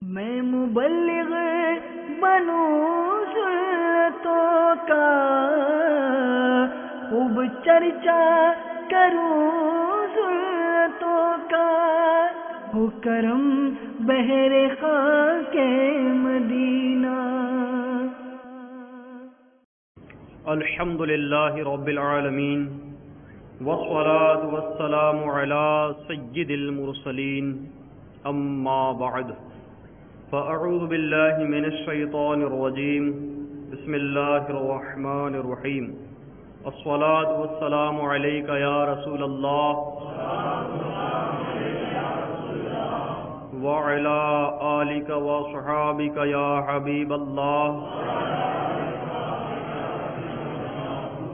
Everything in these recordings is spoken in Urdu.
میں مبلغ بنوں سنتوں کا، خوب چرچا کروں سنتوں کا، ہو کرم بہر خاک مدینہ۔ الحمد للہ رب العالمین، والصلاة والسلام علی سید المرسلین، اما بعد، فاعوذ باللہ من الشیطان الرجیم، بسم اللہ الرحمن الرحیم۔ الصلاة والسلام علیک یا رسول اللہ وعلی آلک وصحابک یا حبیب اللہ۔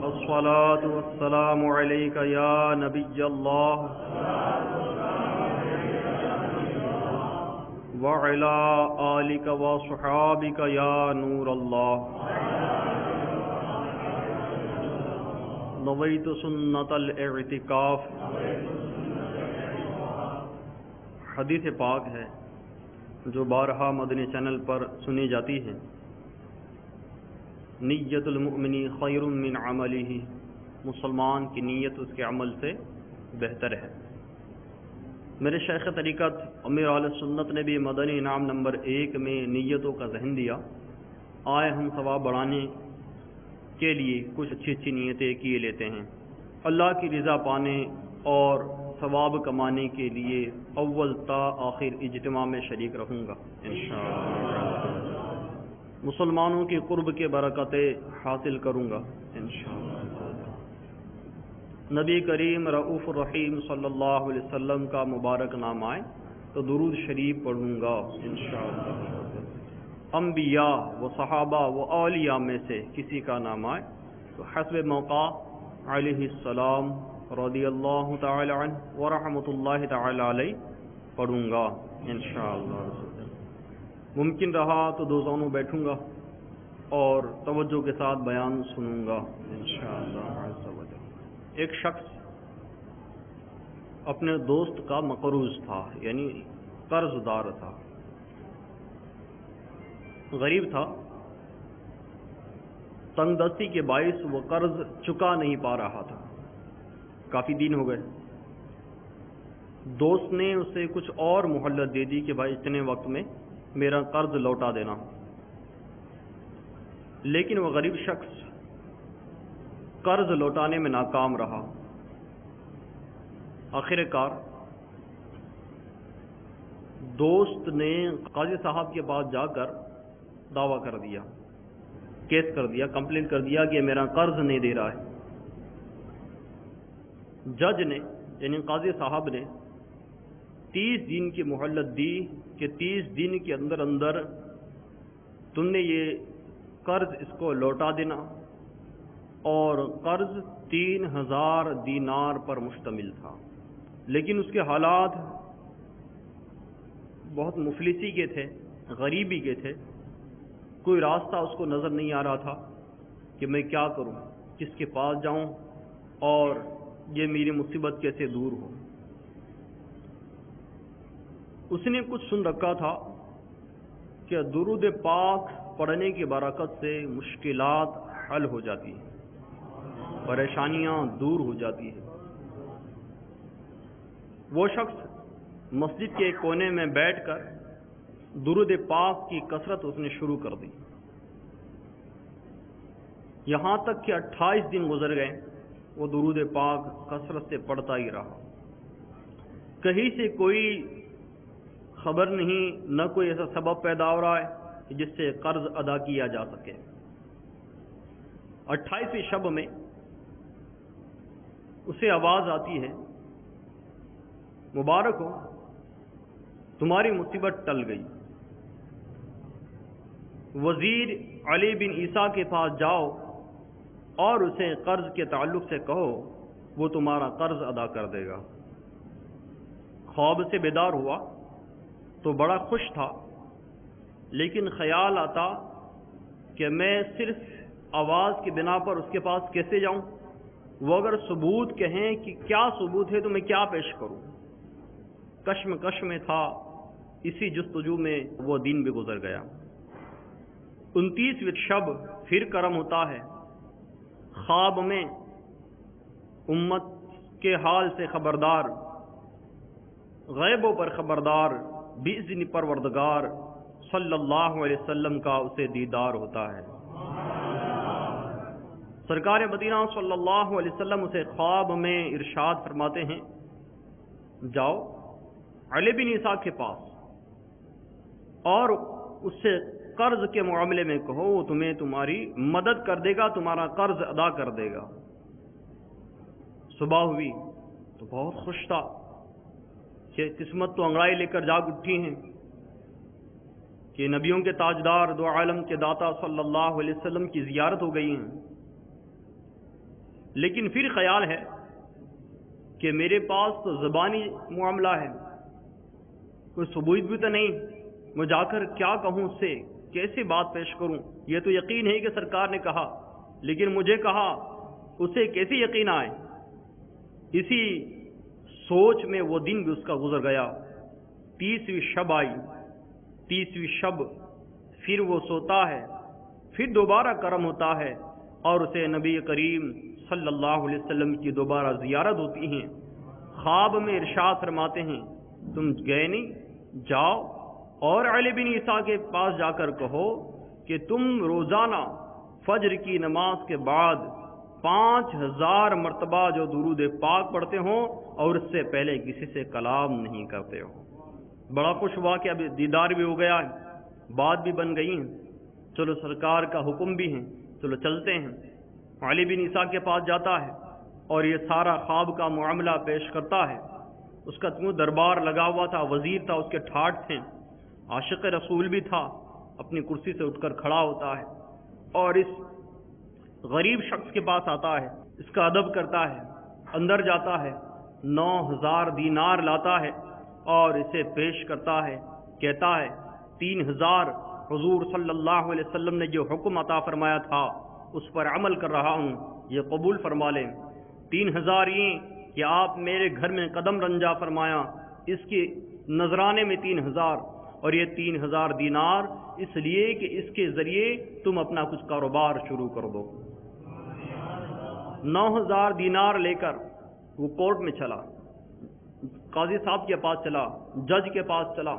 الصلاة والسلام علیک یا نبی اللہ وعلی آلک وصحابک یا نور اللہ۔ نویت سنت الاعتکاف۔ حدیث پاک ہے جو بارہا مدنی چینل پر سنی جاتی ہے، نیت المؤمن خیر من عملہ، مسلمان کی نیت اس کے عمل سے بہتر ہے۔ میرے شیخ طریقت امیر اہل سنت نے بھی مدنی انعام نمبر 1 میں نیتوں کا ذہن دیا۔ آئے ہم ثواب بڑھانے کے لیے کچھ اچھی اچھی نیتیں کیے لیتے ہیں، اللہ کی رضا پانے اور ثواب کمانے کے لیے اول تا آخر اجتماع میں شریک رہوں گا انشاءاللہ۔ مسلمانوں کی قرب کے برکتیں حاصل کروں گا انشاءاللہ۔ نبی کریم رؤوف الرحیم صلی اللہ علیہ وسلم کا مبارک نام آئے تو درود شریف پڑھوں گا انشاءاللہ۔ انبیاء و صحابہ و اولیاء میں سے کسی کا نام آئے تو حسب موقع علیہ السلام رضی اللہ تعالی عنہ ورحمۃ اللہ تعالی علیہ پڑھوں گا انشاءاللہ۔ ممکن رہا تو دو زانوں بیٹھوں گا اور توجہ کے ساتھ بیان سنوں گا انشاءاللہ عز و جل۔ ایک شخص اپنے دوست کا مقروض تھا، یعنی قرض دار تھا، غریب تھا، تنگ دستی کے باعث وہ قرض چکا نہیں پا رہا تھا، کافی دن ہو گئے۔ دوست نے اسے کچھ اور مہلت دے دی کہ بھائی اتنے وقت میں میرا قرض لوٹا دینا، لیکن وہ غریب شخص قرض لوٹانے میں ناکام رہا۔ آخر کار دوست نے قاضی صاحب کے پاس جا کر دعویٰ کر دیا، کیس کر دیا، کمپلین کر دیا کہ میرا قرض نہیں دے رہا ہے۔ جج نے یعنی قاضی صاحب نے 30 دن کی مہلت دی کہ 30 دن کے اندر اندر تم نے یہ قرض اس کو لوٹا دینا، اور قرض 3000 دینار پر مشتمل تھا، لیکن اس کے حالات بہت مفلسی کے تھے، غریبی کے تھے، کوئی راستہ اس کو نظر نہیں آ رہا تھا کہ میں کیا کروں، کس کے پاس جاؤں اور یہ میری مصیبت کیسے دور ہو۔ اس نے کچھ سن رکھا تھا کہ درود پاک پڑھنے کی برکت سے مشکلات حل ہو جاتی ہیں، پریشانیاں دور ہو جاتی ہیں۔ وہ شخص مسجد کے کونے میں بیٹھ کر درود پاک کی کثرت اس نے شروع کر دی، یہاں تک کہ 28 دن گزر گئے، وہ درود پاک کثرت سے پڑھتا ہی رہا۔ کہیں سے کوئی خبر نہیں، نہ کوئی ایسا سبب پیدا ہو رہا ہے کہ جس سے قرض ادا کیا جا سکے۔ 28ویں شب میں اسے آواز آتی ہے، مبارک ہو تمہاری مصیبت ٹل گئی، وزیر علی بن عیسیٰ کے پاس جاؤ اور اسے قرض کے تعلق سے کہو، وہ تمہارا قرض ادا کر دے گا۔ خواب سے بیدار ہوا تو بڑا خوش تھا، لیکن خیال آتا کہ میں صرف آواز کی بنا پر اس کے پاس کیسے جاؤں، وہ اگر ثبوت کہیں کہ کیا ثبوت ہے تو میں کیا پیش کروں۔ کشم میں تھا اسی جستجو میں وہ دن بھی گزر گیا۔ 29ویں شب پھر کرم ہوتا ہے، خواب میں امت کے حال سے خبردار، غیبوں پر خبردار، بِإِذْنِ پروردگار صلی اللہ علیہ وسلم کا اسے دیدار ہوتا ہے۔ سرکار مدینہ صلی اللہ علیہ وسلم اسے خواب میں ارشاد فرماتے ہیں، جاؤ علی بن عیسیٰ کے پاس اور اس سے قرض کے معاملے میں کہو، وہ تمہیں تمہاری مدد کر دے گا، تمہارا قرض ادا کر دے گا۔ صبح ہوئی تو بہت خوش تھا کہ قسمت تو انگڑائی لے کر جاگ اٹھی ہیں کہ نبیوں کے تاجدار دو عالم کے داتا صلی اللہ علیہ وسلم کی زیارت ہو گئی ہیں۔ لیکن پھر خیال ہے کہ میرے پاس تو زبانی معاملہ ہے، کوئی ثبوت بھی تو نہیں، میں جا کر کیا کہوں اس سے، کیسے بات پیش کروں؟ یہ تو یقین ہے کہ سرکار نے کہا، لیکن مجھے کہا اسے کیسے یقین آئے؟ اسی سوچ میں وہ دن بھی اس کا گزر گیا۔ 30ویں شب آئی، 30ویں شب پھر وہ سوتا ہے، پھر دوبارہ کرم ہوتا ہے اور اسے نبی کریم صلی اللہ علیہ وسلم کی دوبارہ زیارت ہوتی ہیں۔ خواب میں ارشاد فرماتے ہیں، تم گئے نہیں، جاؤ اور علی بن عیسیٰ کے پاس جا کر کہو کہ تم روزانہ فجر کی نماز کے بعد 5000 مرتبہ جو درود پاک پڑھتے ہوں اور اس سے پہلے کسی سے کلام نہیں کرتے ہو۔ بڑا خوش ہوا کہ اب دیدار بھی ہو گیا ہے، بات بھی بن گئی ہیں، چلو سرکار کا حکم بھی ہے، چلو چلتے ہیں۔ علی بن عیسیٰ کے پاس جاتا ہے اور یہ سارا خواب کا معاملہ پیش کرتا ہے۔ اس کا دربار لگا ہوا تھا، وزیر تھا، اس کے ٹھاٹ تھے، عاشق رسول بھی تھا، اپنی کرسی سے اٹھ کر کھڑا ہوتا ہے اور اس غریب شخص کے پاس آتا ہے، اس کا ادب کرتا ہے، اندر جاتا ہے، 9000 دینار لاتا ہے اور اسے پیش کرتا ہے، کہتا ہے 3000 حضور صلی اللہ علیہ وسلم نے جو حکم عطا فرمایا تھا اس پر عمل کر رہا ہوں، یہ قبول فرما لیں۔ 3000 یہ کہ آپ میرے گھر میں قدم رنجا فرمایا، اس کے نذرانے میں 3000، اور یہ 3000 دینار اس لیے کہ اس کے ذریعے تم اپنا کچھ کاروبار شروع کر دو۔ 9000 دینار لے کر وہ کورٹ میں چلا، قاضی صاحب کے پاس چلا، جج کے پاس چلا،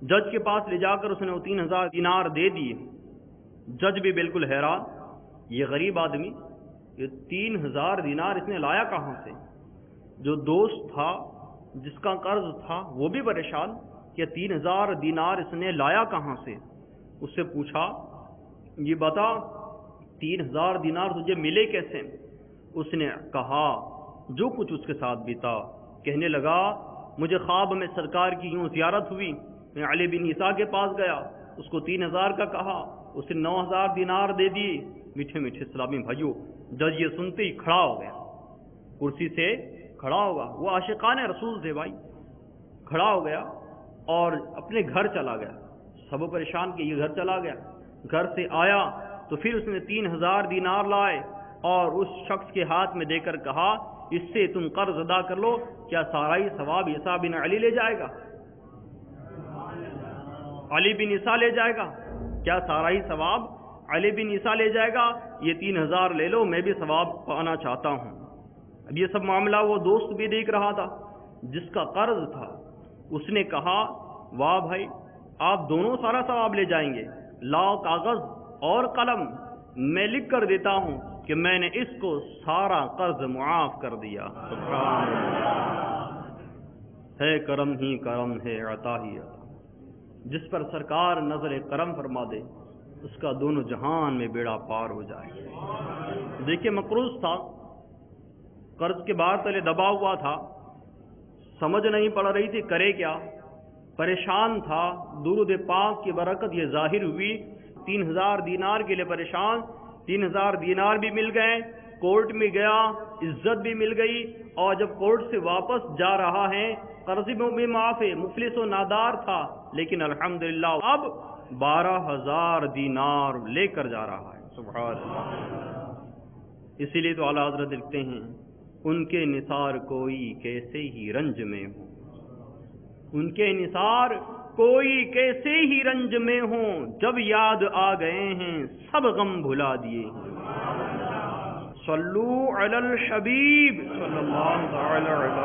جج کے پاس لے جا کر اس نے وہ 3000 دینار دے دیے۔ جج بھی بالکل حیران، یہ غریب آدمی یہ 3000 دینار اس نے لایا کہاں سے؟ جو دوست تھا، جس کا قرض تھا، وہ بھی پریشان کہ 3000 دینار اس نے لایا کہاں سے؟ اس سے پوچھا، یہ بتا 3000 دینار تجھے ملے کیسے؟ اس نے کہا جو کچھ اس کے ساتھ بیتا۔ کہنے لگا مجھے خواب میں سرکار کی یوں زیارت ہوئی، میں علی بن عیسیٰ کے پاس گیا، اس کو 3000 کا کہا، اس نے 9000 دینار دے دیے۔ میٹھے میٹھے اسلامی بھائیوں، جج یہ سنتے ہی کھڑا ہو گیا، کرسی سے کھڑا ہوگا، وہ عاشقان رسول تھے بھائی، کھڑا ہو گیا اور اپنے گھر چلا گیا۔ سب پریشان کہ یہ گھر چلا گیا، گھر سے آیا تو پھر اس نے 3000 دینار لائے اور اس شخص کے ہاتھ میں دے کر کہا اس سے تم قرض ادا کر لو، کیا سارا ہی ثواب عیسیٰ بن علی لے جائے گا؟ علی بن عیسیٰ لے جائے گا؟ کیا سارا ہی ثواب علی بن عیسیٰ لے جائے گا؟ یہ 3000 لے لو، میں بھی ثواب پانا چاہتا ہوں۔ اب یہ سب معاملہ وہ دوست بھی دیکھ رہا تھا جس کا قرض تھا۔ اس نے کہا واہ بھائی، آپ دونوں سارا ثواب لے جائیں گے، لاؤ کاغذ اور قلم، میں لکھ کر دیتا ہوں کہ میں نے اس کو سارا قرض معاف کر دیا۔ سبحان اللہ، ہے کرم ہی کرم ہے، عطا ہی عطا، جس پر سرکار نظر کرم فرما دے اس کا دونوں جہان میں بیڑا پار ہو جائے۔ دیکھیے مقروض تھا، قرض کے بار تلے دبا ہوا تھا، سمجھ نہیں پڑ رہی تھی کرے کیا، پریشان تھا۔ درود پاک کی برکت یہ ظاہر ہوئی، 3000 دینار کے لیے پریشان، 3000 دینار بھی مل گئے، کورٹ میں گیا، عزت بھی مل گئی، اور جب کورٹ سے واپس جا رہا ہے قرض بھی معاف ہے، مفلس و نادار تھا، لیکن الحمدللہ اب 12000 دینار لے کر جا رہا ہے۔ سبحان اللہ، اسی لیے تو اعلیٰ حضرت لکھتے ہیں ان کے نثار کوئی کیسے ہی رنج میں ہو، ان کے نثار کوئی کیسے ہی رنج میں ہوں، جب یاد آ گئے ہیں سب غم بھلا دیے ہیں۔ صلو علی الحبیب صلی اللہ تعالی علی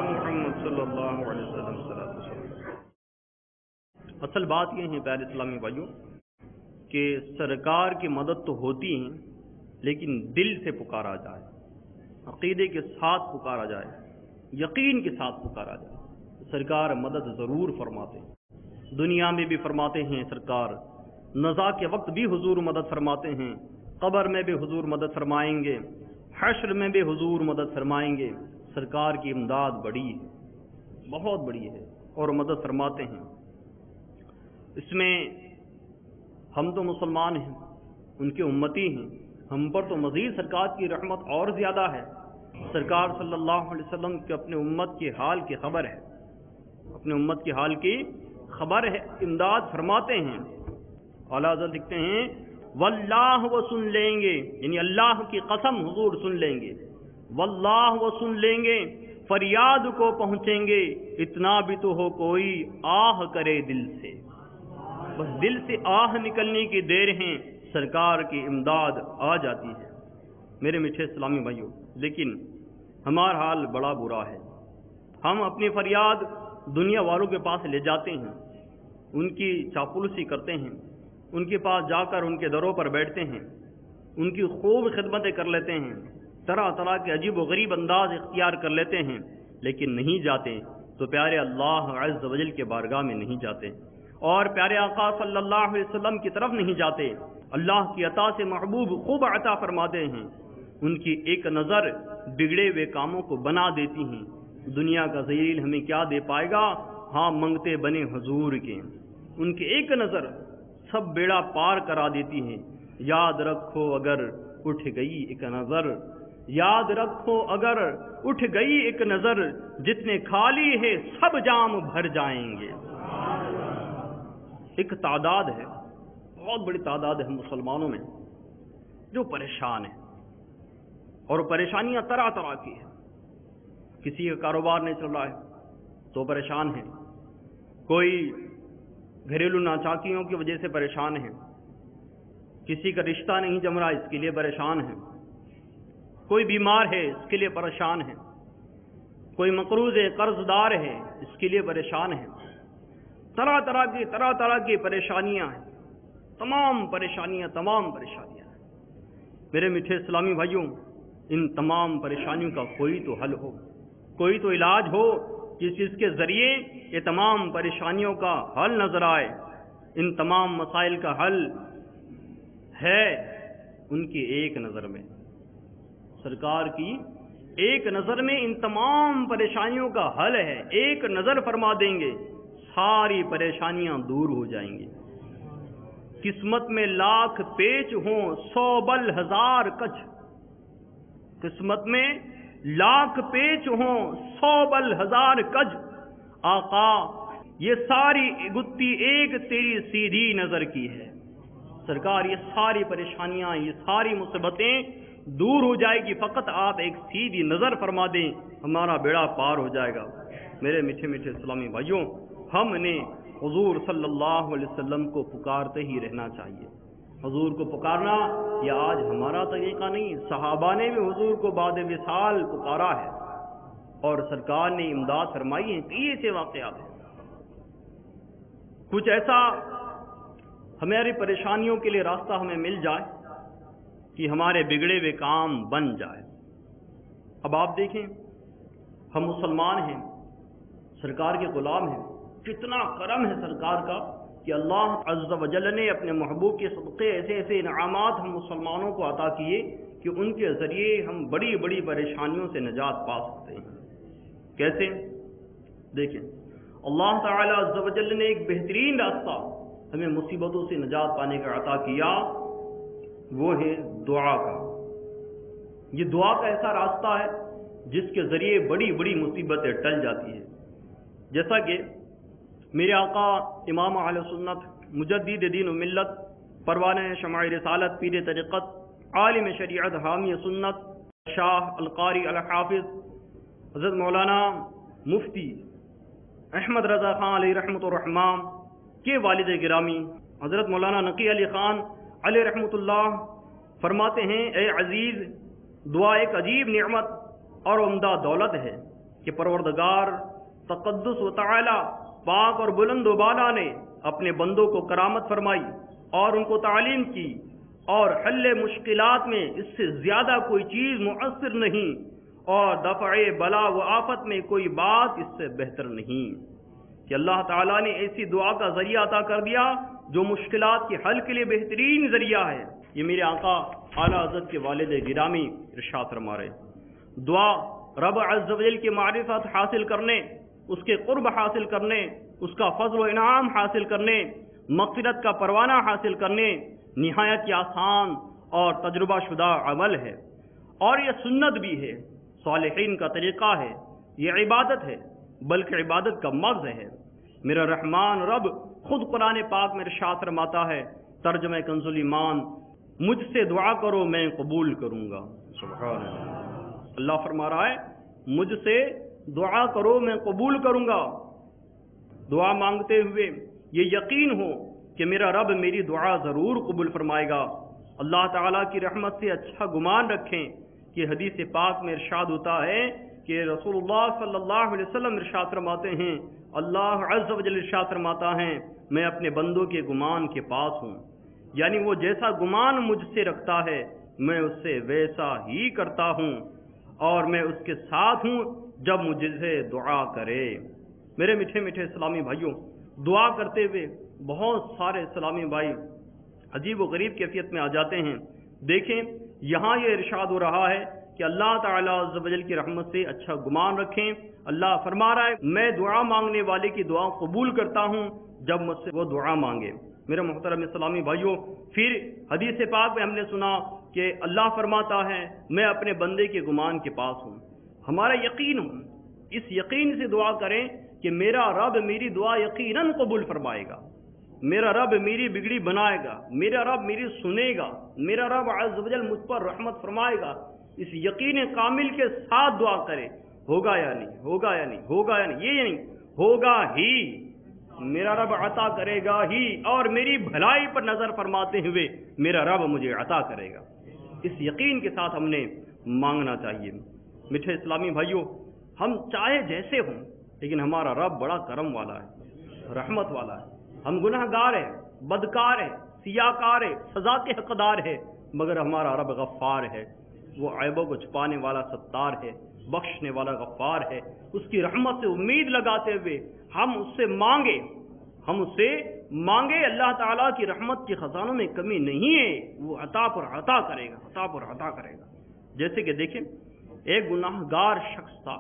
محمد صلی اللہ علیہ وسلم۔ اصل بات یہ ہے پیارے اسلامی بھائیوں کہ سرکار کی مدد تو ہوتی ہے لیکن دل سے پکارا جائے، عقیدے کے ساتھ پکارا جائے، یقین کے ساتھ پکارا جائے، سرکار مدد ضرور فرماتے ہیں۔ دنیا میں بھی فرماتے ہیں سرکار، نزا کے وقت بھی حضور مدد فرماتے ہیں، قبر میں بھی حضور مدد فرمائیں گے، حشر میں بھی حضور مدد فرمائیں گے۔ سرکار کی امداد بڑی ہے، بہت بڑی ہے، اور مدد فرماتے ہیں۔ اس میں ہم تو مسلمان ہیں، ان کے امتی ہیں، ہم پر تو مزید سرکار کی رحمت اور زیادہ ہے۔ سرکار صلی اللہ علیہ وسلم کے اپنے امت کے حال کی خبر ہے، اپنے امت کے حال کی خبر ہے، امداد فرماتے ہیں۔ اعلیٰ حضرت لکھتے ہیں واللہ وہ سن لیں گے، یعنی اللہ کی قسم حضور سن لیں گے، واللہ وہ سن لیں گے، فریاد کو پہنچیں گے، اتنا بھی تو ہو کوئی آہ کرے دل سے، بس دل سے آہ نکلنے کی دیر ہیں، سرکار کی امداد آ جاتی ہے۔ میرے میٹھے اسلامی بھائیوں، لیکن ہمارا حال بڑا برا ہے۔ ہم اپنی فریاد دنیا والوں کے پاس لے جاتے ہیں، ان کی چاپلوسی کرتے ہیں، ان کے پاس جا کر ان کے دروں پر بیٹھتے ہیں، ان کی خوب خدمتیں کر لیتے ہیں، طرح طرح کے عجیب و غریب انداز اختیار کر لیتے ہیں، لیکن نہیں جاتے تو پیارے اللہ عز و جل کے بارگاہ میں نہیں جاتے، اور پیارے آقا صلی اللہ علیہ وسلم کی طرف نہیں جاتے۔ اللہ کی عطا سے محبوب خوب عطا فرماتے ہیں، ان کی ایک نظر بگڑے ہوئے کاموں کو بنا دیتی ہیں۔ دنیا کا ذلیل ہمیں کیا دے پائے گا، ہاں منگتے بنے حضور کے، ان کی ایک نظر سب بیڑا پار کرا دیتی ہے۔ یاد رکھو اگر اٹھ گئی ایک نظر، یاد رکھو اگر اٹھ گئی ایک نظر، جتنے خالی ہے سب جام بھر جائیں گے۔ ایک تعداد ہے، بہت بڑی تعداد ہے مسلمانوں میں جو پریشان ہیں، اور پریشانیاں طرح طرح کی ہیں۔ کسی کا کاروبار نہیں چل رہا ہے تو پریشان ہے، کوئی گھریلو ناچاکیوں کی وجہ سے پریشان ہے، کسی کا رشتہ نہیں جم رہا اس کے لیے پریشان ہے، کوئی بیمار ہے اس کے لیے پریشان ہے، کوئی مقروض ہے، قرض دار ہے، اس کے لیے پریشان ہے۔ طرح طرح کی پریشانیاں ہیں، تمام پریشانیاں ہیں۔ میرے میٹھے اسلامی بھائیوں، ان تمام پریشانیوں کا کوئی تو حل ہو، کوئی تو علاج ہو جس کے ذریعے یہ تمام پریشانیوں کا حل نظر آئے۔ ان تمام مسائل کا حل ہے ان کی ایک نظر میں، سرکار کی ایک نظر میں ان تمام پریشانیوں کا حل ہے۔ ایک نظر فرما دیں گے، ساری پریشانیاں دور ہو جائیں گی۔ قسمت میں لاکھ پیچ ہوں، 100 بل 1000 کچھ، قسمت میں لاکھ پیچ ہوں، 100 بل 1000 کج، آقا یہ ساری گتی ایک تیری سیدھی نظر کی ہے۔ سرکار یہ ساری پریشانیاں، یہ ساری مصیبتیں دور ہو جائے گی، فقط آپ ایک سیدھی نظر فرما دیں، ہمارا بیڑا پار ہو جائے گا۔ میرے میٹھے میٹھے اسلامی بھائیوں، ہم نے حضور صلی اللہ علیہ وسلم کو پکارتے ہی رہنا چاہیے۔ حضور کو پکارنا یہ آج ہمارا طریقہ نہیں، صحابہ نے بھی حضور کو بعد وصال پکارا ہے، اور سرکار نے امداد فرمائی ہے۔ کئی ایسے واقعات ہیں، کچھ ایسا ہماری پریشانیوں کے لیے راستہ ہمیں مل جائے کہ ہمارے بگڑے ہوئے کام بن جائے۔ اب آپ دیکھیں، ہم مسلمان ہیں، سرکار کے غلام ہیں، کتنا کرم ہے سرکار کا کہ اللہ عز و جل نے اپنے محبوب کے صدقے ایسے ایسے انعامات ہم مسلمانوں کو عطا کیے کہ ان کے ذریعے ہم بڑی بڑی پریشانیوں سے نجات پا سکتے ہیں۔ کیسے؟ دیکھیں، اللہ تعالی عز و جل نے ایک بہترین راستہ ہمیں مصیبتوں سے نجات پانے کا عطا کیا، وہ ہے دعا کا۔ یہ دعا کا ایسا راستہ ہے جس کے ذریعے بڑی بڑی مصیبتیں ٹل جاتی ہیں۔ جیسا کہ میرے آقا امام اہل سنت مجدد دین و ملت پروانہ شمع رسالت پیر طریقت عالم شریعت حامی سنت شاہ القاری الحافظ حضرت مولانا مفتی احمد رضا خان علیہ رحمۃ الرحمان کے والد گرامی حضرت مولانا نقی علی خان علیہ رحمۃ اللہ فرماتے ہیں، اے عزیز، دعا ایک عجیب نعمت اور عمدہ دولت ہے کہ پروردگار تقدس و تعالی پاک اور بلند و بالا نے اپنے بندوں کو کرامت فرمائی اور ان کو تعلیم کی، اور حل مشکلات میں اس سے زیادہ کوئی چیز مؤثر نہیں، اور دفع بلا و آفت میں کوئی بات اس سے بہتر نہیں کہ اللہ تعالیٰ نے ایسی دعا کا ذریعہ عطا کر دیا جو مشکلات کے حل کے لیے بہترین ذریعہ ہے۔ یہ میرے آقا اعلیٰ حضرت کے والد گرامی ارشاد فرما رہے، دعا رب عز و جل کی معرفت حاصل کرنے، اس کے قرب حاصل کرنے، اس کا فضل و انعام حاصل کرنے، مغفرت کا پروانہ حاصل کرنے نہایت ہی آسان اور تجربہ شدہ عمل ہے، اور یہ سنت بھی ہے، صالحین کا طریقہ ہے، یہ عبادت ہے، بلکہ عبادت کا مغز ہے۔ میرا رحمان رب خود قرآن پاک میں ارشاد فرماتا ہے، ترجمہ کنز الایمان، مجھ سے دعا کرو میں قبول کروں گا۔ سبحان اللہ، اللہ فرما رہا ہے مجھ سے دعا کرو میں قبول کروں گا۔ دعا مانگتے ہوئے یہ یقین ہو کہ میرا رب میری دعا ضرور قبول فرمائے گا۔ اللہ تعالیٰ کی رحمت سے اچھا گمان رکھیں کہ حدیث پاک میں ارشاد ہوتا ہے کہ رسول اللہ صلی اللہ علیہ وسلم ارشاد فرماتے ہیں، اللہ عز و جل ارشاد فرماتا ہے، میں اپنے بندوں کے گمان کے پاس ہوں، یعنی وہ جیسا گمان مجھ سے رکھتا ہے میں اس سے ویسا ہی کرتا ہوں، اور میں اس کے ساتھ ہوں جب مجھ سے دعا کرے۔ میرے میٹھے میٹھے اسلامی بھائیوں، دعا کرتے ہوئے بہت سارے اسلامی بھائی عجیب و غریب کیفیت میں آ جاتے ہیں۔ دیکھیں یہاں یہ ارشاد ہو رہا ہے کہ اللہ تعالیٰ عز و جل کی رحمت سے اچھا گمان رکھیں۔ اللہ فرما رہا ہے میں دعا مانگنے والے کی دعا قبول کرتا ہوں جب مجھ سے وہ دعا مانگے۔ میرے محترم اسلامی بھائیوں، پھر حدیث پاک میں ہم نے سنا کہ اللہ فرماتا ہے میں اپنے بندے کے گمان کے پاس ہوں۔ ہمارا یقین ہو، اس یقین سے دعا کریں کہ میرا رب میری دعا یقیناً قبول فرمائے گا، میرا رب میری بگڑی بنائے گا، میرا رب میری سنے گا، میرا رب عز و جل مجھ پر رحمت فرمائے گا۔ اس یقین کامل کے ساتھ دعا کرے، ہوگا یا نہیں، ہوگا یا نہیں، ہوگا یا نہیں، یہ نہیں، ہوگا ہی، میرا رب عطا کرے گا ہی، اور میری بھلائی پر نظر فرماتے ہوئے میرا رب مجھے عطا کرے گا۔ اس یقین کے ساتھ ہم نے مانگنا چاہیے۔ میٹھے اسلامی بھائیوں، ہم چاہے جیسے ہوں لیکن ہمارا رب بڑا کرم والا ہے، رحمت والا ہے۔ ہم گناہ گار ہیں، بدکار ہیں، سیاکار ہیں، سزا کے حقدار ہے، مگر ہمارا رب غفار ہے، وہ عیبوں کو چھپانے والا ستار ہے، بخشنے والا غفار ہے۔ اس کی رحمت سے امید لگاتے ہوئے ہم اس سے مانگے، اللہ تعالیٰ کی رحمت کے خزانوں میں کمی نہیں ہے، وہ عطا پر عطا کرے گا، عطا پر عطا کرے گا۔ جیسے کہ دیکھیں ایک گناہ گار شخص تھا،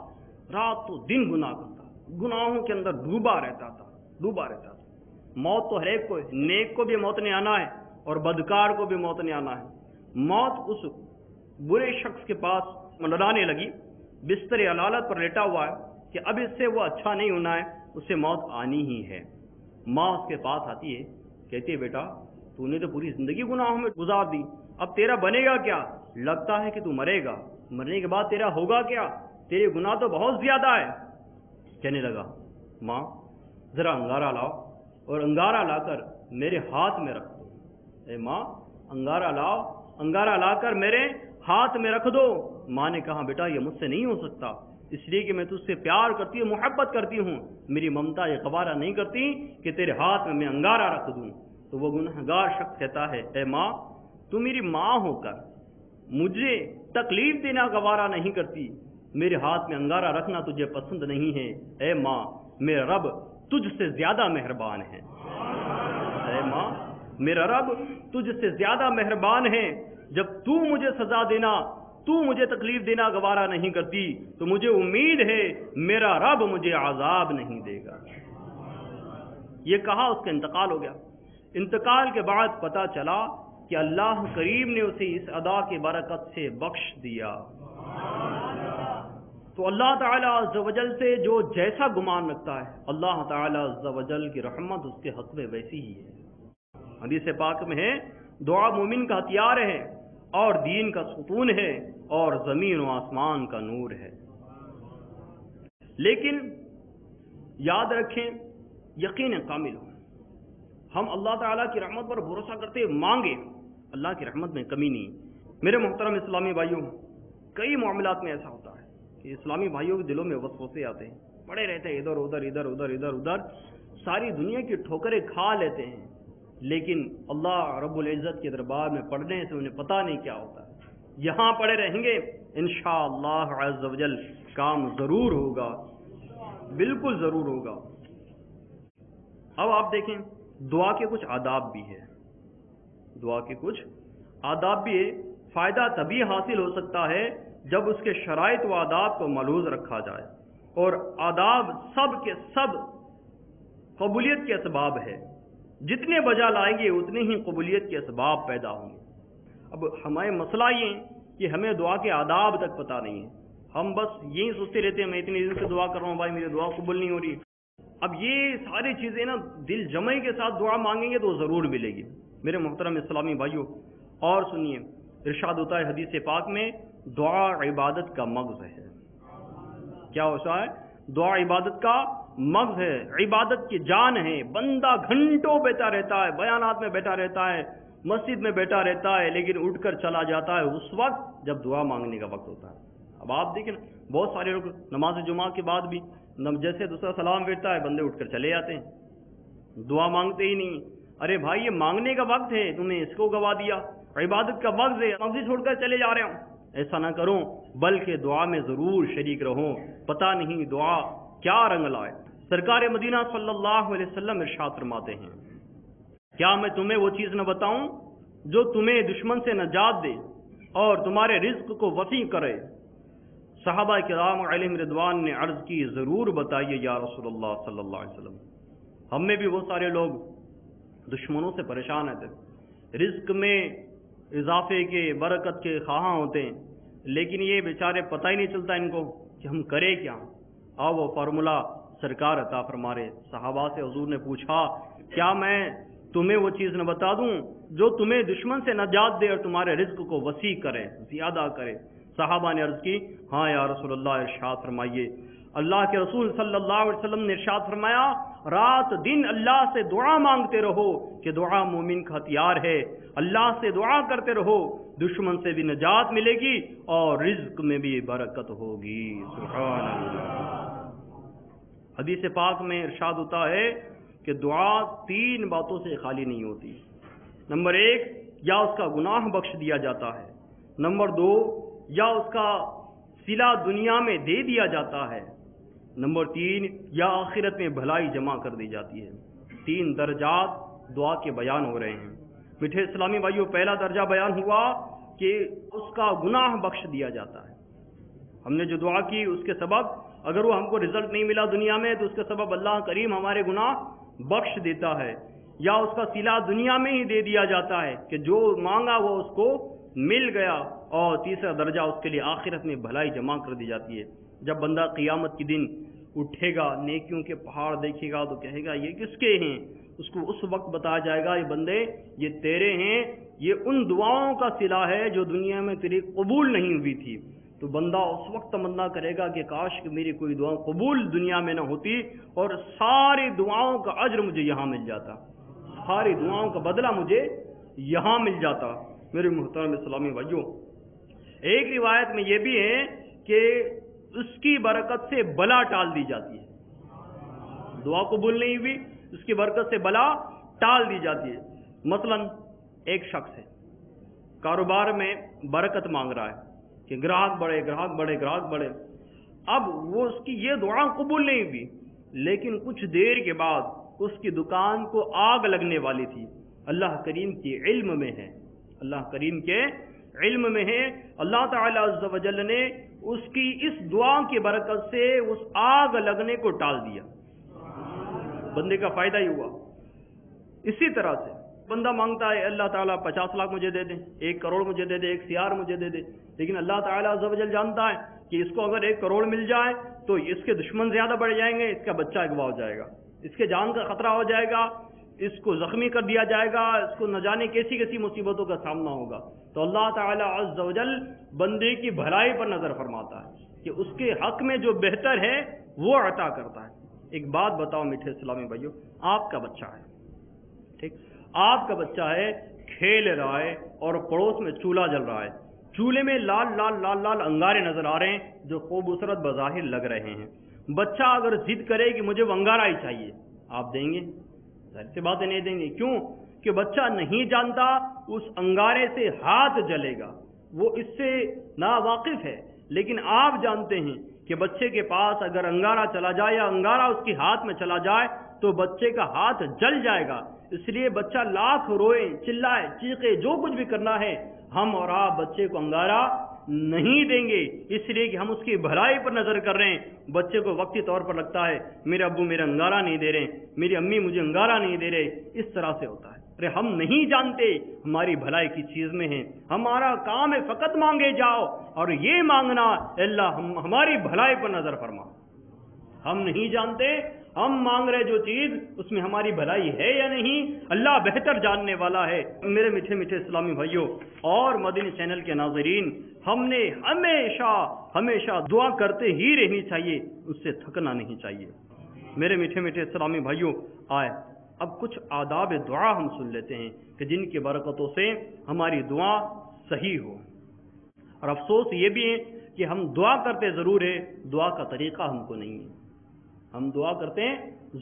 رات و دن گناہ کرتا، گناہوں کے اندر ڈوبا رہتا تھا۔ موت تو ہر ایک کو ہے، نیک کو بھی موت نے آنا ہے اور بدکار کو بھی موت نے آنا ہے۔ موت اس برے شخص کے پاس منڈلانے لگی، بستر علالت پر لیٹا ہوا ہے کہ اب اس سے وہ اچھا نہیں ہونا ہے، اسے موت آنی ہی ہے۔ ماں اس کے پاس آتی ہے، کہتی ہے بیٹا تو نے تو پوری زندگی گناہوں میں گزار دی، اب تیرا بنے گا کیا؟ لگتا ہے کہ تو مرے گا، مرنے کے بعد تیرا ہوگا کیا؟ تیرے گناہ تو بہت زیادہ ہے۔ کہنے لگا ماں ذرا انگارہ لاؤ اور انگارہ لا کر میرے ہاتھ میں رکھ دو۔ اے ماں انگارہ لاؤ، انگارہ لا کر میرے ہاتھ میں رکھ دو۔ ماں نے کہا بیٹا یہ مجھ سے نہیں ہو سکتا، اس لیے کہ میں تجھ سے پیار کرتی ہوں، محبت کرتی ہوں، میری ممتا یہ گوارہ نہیں کرتی کہ تیرے ہاتھ میں انگارہ رکھ دوں۔ تو وہ گنہگار شخص کہتا ہے اے ماں تو میری ماں ہو کر مجھے تکلیف دینا گوارہ نہیں کرتی، میرے ہاتھ میں انگارہ رکھنا تجھے پسند نہیں ہے۔ اے ماں میرا رب تجھ سے زیادہ مہربان ہے، اے ماں میرا رب تجھ سے زیادہ مہربان ہے، جب تو مجھے سزا دینا، تو مجھے تکلیف دینا گوارہ نہیں کرتی تو مجھے امید ہے میرا رب مجھے عذاب نہیں دے گا۔ یہ کہا اس کا انتقال ہو گیا۔ انتقال کے بعد پتہ چلا کہ اللہ کریم نے اسے اس ادا کی برکت سے بخش دیا۔ تو اللہ تعالیٰ عز و جل سے جو جیسا گمان رکھتا ہے، اللہ تعالیٰ عز و جل کی رحمت اس کے حق میں ویسی ہی ہے۔ حدیث پاک میں ہے دعا مومن کا ہتھیار ہے اور دین کا ستون ہے اور زمین و آسمان کا نور ہے۔ لیکن یاد رکھیں یقین کامل ہو. ہم اللہ تعالیٰ کی رحمت پر بھروسہ کرتے مانگیں، اللہ کی رحمت میں کمی نہیں. میرے محترم اسلامی بھائیوں، کئی معاملات میں ایسا ہوتا ہے کہ اسلامی بھائیوں کے دلوں میں وسوسے آتے ہیں، پڑے رہتے ہیں ادھر ادھر ادھر ادھر ادھر ادھر، ساری دنیا کی ٹھوکریں کھا لیتے ہیں، لیکن اللہ رب العزت کے دربار میں پڑھنے سے انہیں پتہ نہیں کیا ہوتا ہے. یہاں پڑے رہیں گے انشاءاللہ عز و جل کام ضرور ہوگا، بالکل ضرور ہوگا. اب آپ دیکھیں دعا کے کچھ آداب بھی ہے، دعا کے کچھ آداب بھی ہے. فائدہ تبھی حاصل ہو سکتا ہے جب اس کے شرائط و آداب کو ملحوظ رکھا جائے، اور آداب سب کے سب قبولیت کے اسباب ہے. جتنے بجا لائیں گے اتنے ہی قبولیت کے اسباب پیدا ہوں گے. اب ہمیں مسئلہ یہ ہے کہ ہمیں دعا کے آداب تک پتہ نہیں ہے، ہم بس یہی سوچتے رہتے ہیں میں اتنی دن سے دعا کر رہا ہوں بھائی میری دعا قبول نہیں ہو رہی. اب یہ ساری چیزیں نا دل جمعی کے ساتھ دعا مانگیں گے تو ضرور ملے گی. میرے محترم اسلامی بھائیوں، اور سنیے، ارشاد ہوتا ہے حدیث پاک میں دعا عبادت کا مغز ہے. کیا ہوتا ہے؟ دعا عبادت کا مغز ہے، عبادت کی جان ہے. بندہ گھنٹوں بیٹھا رہتا ہے، بیانات میں بیٹھا رہتا ہے، مسجد میں بیٹھا رہتا ہے، لیکن اٹھ کر چلا جاتا ہے اس وقت جب دعا مانگنے کا وقت ہوتا ہے. اب آپ دیکھیں بہت سارے لوگ نماز جمعہ کے بعد بھی جیسے دوسرا سلام پھیرتا ہے بندے اٹھ کر چلے جاتے ہیں، دعا مانگتے ہی نہیں. ارے بھائی یہ مانگنے کا وقت ہے، تمہیں اس کو گوا دیا. عبادت کا وقت ہے، مسجد چھوڑ کر چلے جا رہے ہوں. ایسا نہ کرو، بلکہ دعا میں ضرور شریک رہو. پتہ نہیں دعا کیا رنگ لائے. سرکار مدینہ صلی اللہ علیہ وسلم ارشاد فرماتے ہیں، کیا میں تمہیں وہ چیز نہ بتاؤں جو تمہیں دشمن سے نجات دے اور تمہارے رزق کو وسیع کرے؟ صحابہ کرام علیہم رضوان نے عرض کی، ضرور بتائیے یا رسول اللہ صلی اللہ علیہ وسلم. ہم میں بھی وہ سارے لوگ دشمنوں سے پریشان ہیں، رزق میں اضافے کے برکت کے خواہاں ہوتے ہیں، لیکن یہ بیچارے پتہ ہی نہیں چلتا ان کو کہ ہم کریں کیا. وہ فارمولہ سرکار عطا فرما رہے. صحابہ سے حضور نے پوچھا، کیا میں تمہیں وہ چیز نہ بتا دوں جو تمہیں دشمن سے نجات دے اور تمہارے رزق کو وسیع کرے، زیادہ کرے؟ صحابہ نے عرض کی، ہاں یا رسول اللہ ارشاد فرمائیے. اللہ کے رسول صلی اللہ علیہ وسلم نے ارشاد فرمایا، رات دن اللہ سے دعا مانگتے رہو کہ دعا مومن کا ہتھیار ہے. اللہ سے دعا کرتے رہو، دشمن سے بھی نجات ملے گی اور رزق میں بھی برکت ہوگی. سبحان اللہ. حدیث پاک میں ارشاد ہوتا ہے کہ دعا 3 باتوں سے خالی نہیں ہوتی. نمبر 1، یا اس کا گناہ بخش دیا جاتا ہے. نمبر 2، یا اس کا صلہ دنیا میں دے دیا جاتا ہے. نمبر 3، یا آخرت میں بھلائی جمع کر دی جاتی ہے. 3 درجات دعا کے بیان ہو رہے ہیں. میٹھے اسلامی بھائیوں، پہلا درجہ بیان ہوا کہ اس کا گناہ بخش دیا جاتا ہے. ہم نے جو دعا کی اس کے سبب اگر وہ ہم کو رزلٹ نہیں ملا دنیا میں تو اس کے سبب اللہ کریم ہمارے گناہ بخش دیتا ہے. یا اس کا صلہ دنیا میں ہی دے دیا جاتا ہے کہ جو مانگا وہ اس کو مل گیا. اور تیسرا درجہ اس کے لیے آخرت میں بھلائی جمع کر دی جاتی ہے. جب بندہ قیامت کے دن اٹھے گا، نیکیوں کے پہاڑ دیکھے گا تو کہے گا یہ کس کے ہیں؟ اس کو اس وقت بتایا جائے گا، یہ بندے یہ تیرے ہیں، یہ ان دعاؤں کا صلہ ہے جو دنیا میں تیری قبول نہیں ہوئی تھی. تو بندہ اس وقت تمنا کرے گا کہ کاش کہ میری کوئی دعا قبول دنیا میں نہ ہوتی اور ساری دعاؤں کا اجر مجھے یہاں مل جاتا، ساری دعاؤں کا بدلہ مجھے یہاں مل جاتا. میرے محترم اسلامی بھائیوں، ایک روایت میں یہ بھی ہے کہ اس کی برکت سے بلا ٹال دی جاتی ہے. دعا قبول نہیں ہوئی، اس کی برکت سے بلا ٹال دی جاتی ہے. مثلا ایک شخص ہے، کاروبار میں برکت مانگ رہا ہے کہ گراہک بڑھے گراہک بڑھے گراہک بڑھے. اب وہ اس کی یہ دعا قبول نہیں ہوئی، لیکن کچھ دیر کے بعد اس کی دکان کو آگ لگنے والی تھی. اللہ کریم کے علم میں ہے، اللہ کریم کے علم میں ہے، اللہ تعالی عز و جل نے اس کی اس دعا کی برکت سے اس آگ لگنے کو ٹال دیا. بندے کا فائدہ ہی ہوا. اسی طرح سے بندہ مانگتا ہے اللہ تعالیٰ 50 لاکھ مجھے دے دیں، 1 کروڑ مجھے دے دے، 1 سیار مجھے دے دے، لیکن اللہ تعالیٰ عز و جل جانتا ہے کہ اس کو اگر 1 کروڑ مل جائے تو اس کے دشمن زیادہ بڑھ جائیں گے، اس کا بچہ اغوا ہو جائے گا، اس کے جان کا خطرہ ہو جائے گا، اس کو زخمی کر دیا جائے گا، اس کو نہ جانے کیسی کیسی مصیبتوں کا سامنا ہوگا. تو اللہ تعالیٰ عز و جل بندے کی بھلائی پر نظر فرماتا ہے کہ اس کے حق میں جو بہتر ہے وہ عطا کرتا ہے. ایک بات بتاؤ میٹھے اسلامی بھائیوں، آپ کا بچہ ہے، ٹھیک، آپ کا بچہ ہے، کھیل رہا ہے اور پڑوس میں چولہا جل رہا ہے، چولہے میں لال لال لال لال انگارے نظر آ رہے ہیں جو خوبصورت بظاہر لگ رہے ہیں۔ بچہ اگر ضد کرے کہ مجھے وہ انگارہ ہی چاہیے، آپ دیں گے؟ ظاہر سی بات ہے نہیں دیں گے۔ کیوں؟ کہ بچہ نہیں جانتا اس انگارے سے ہاتھ جلے گا، وہ اس سے ناواقف ہے، لیکن آپ جانتے ہیں کہ بچے کے پاس اگر انگارہ چلا جائے یا انگارہ اس کے ہاتھ میں چلا جائے تو بچے کا ہاتھ جل جائے گا۔ اس لیے بچہ لاکھ روئے، چلائے، چیخے، جو کچھ بھی کرنا ہے، ہم اور آپ بچے کو انگارہ نہیں دیں گے، اس لیے کہ ہم اس کی بھلائی پر نظر کر رہے ہیں۔ بچے کو وقتی طور پر لگتا ہے میرے ابو میرا انگارہ نہیں دے رہے، میری امی مجھے انگارہ نہیں دے رہے، اس طرح سے ہوتا ہے۔ ارے ہم نہیں جانتے ہماری بھلائی کی چیز میں ہے، ہمارا کام ہے فقط مانگے جاؤ اور یہ مانگنا اللہ ہماری بھلائی پر نظر فرما۔ ہم نہیں جانتے ہم مانگ رہے جو چیز اس میں ہماری بھلائی ہے یا نہیں، اللہ بہتر جاننے والا ہے۔ میرے میٹھے میٹھے اسلامی بھائیوں اور مدنی چینل کے ناظرین، ہم نے ہمیشہ ہمیشہ دعا کرتے ہی رہنی چاہیے، اس سے تھکنا نہیں چاہیے۔ میرے میٹھے میٹھے اسلامی بھائیوں، آئے اب کچھ آداب دعا ہم سن لیتے ہیں کہ جن کی برکتوں سے ہماری دعا صحیح ہو۔ اور افسوس یہ بھی ہے کہ ہم دعا کرتے ضرور ہے، دعا کا طریقہ ہم کو نہیں ہے۔ ہم دعا کرتے ہیں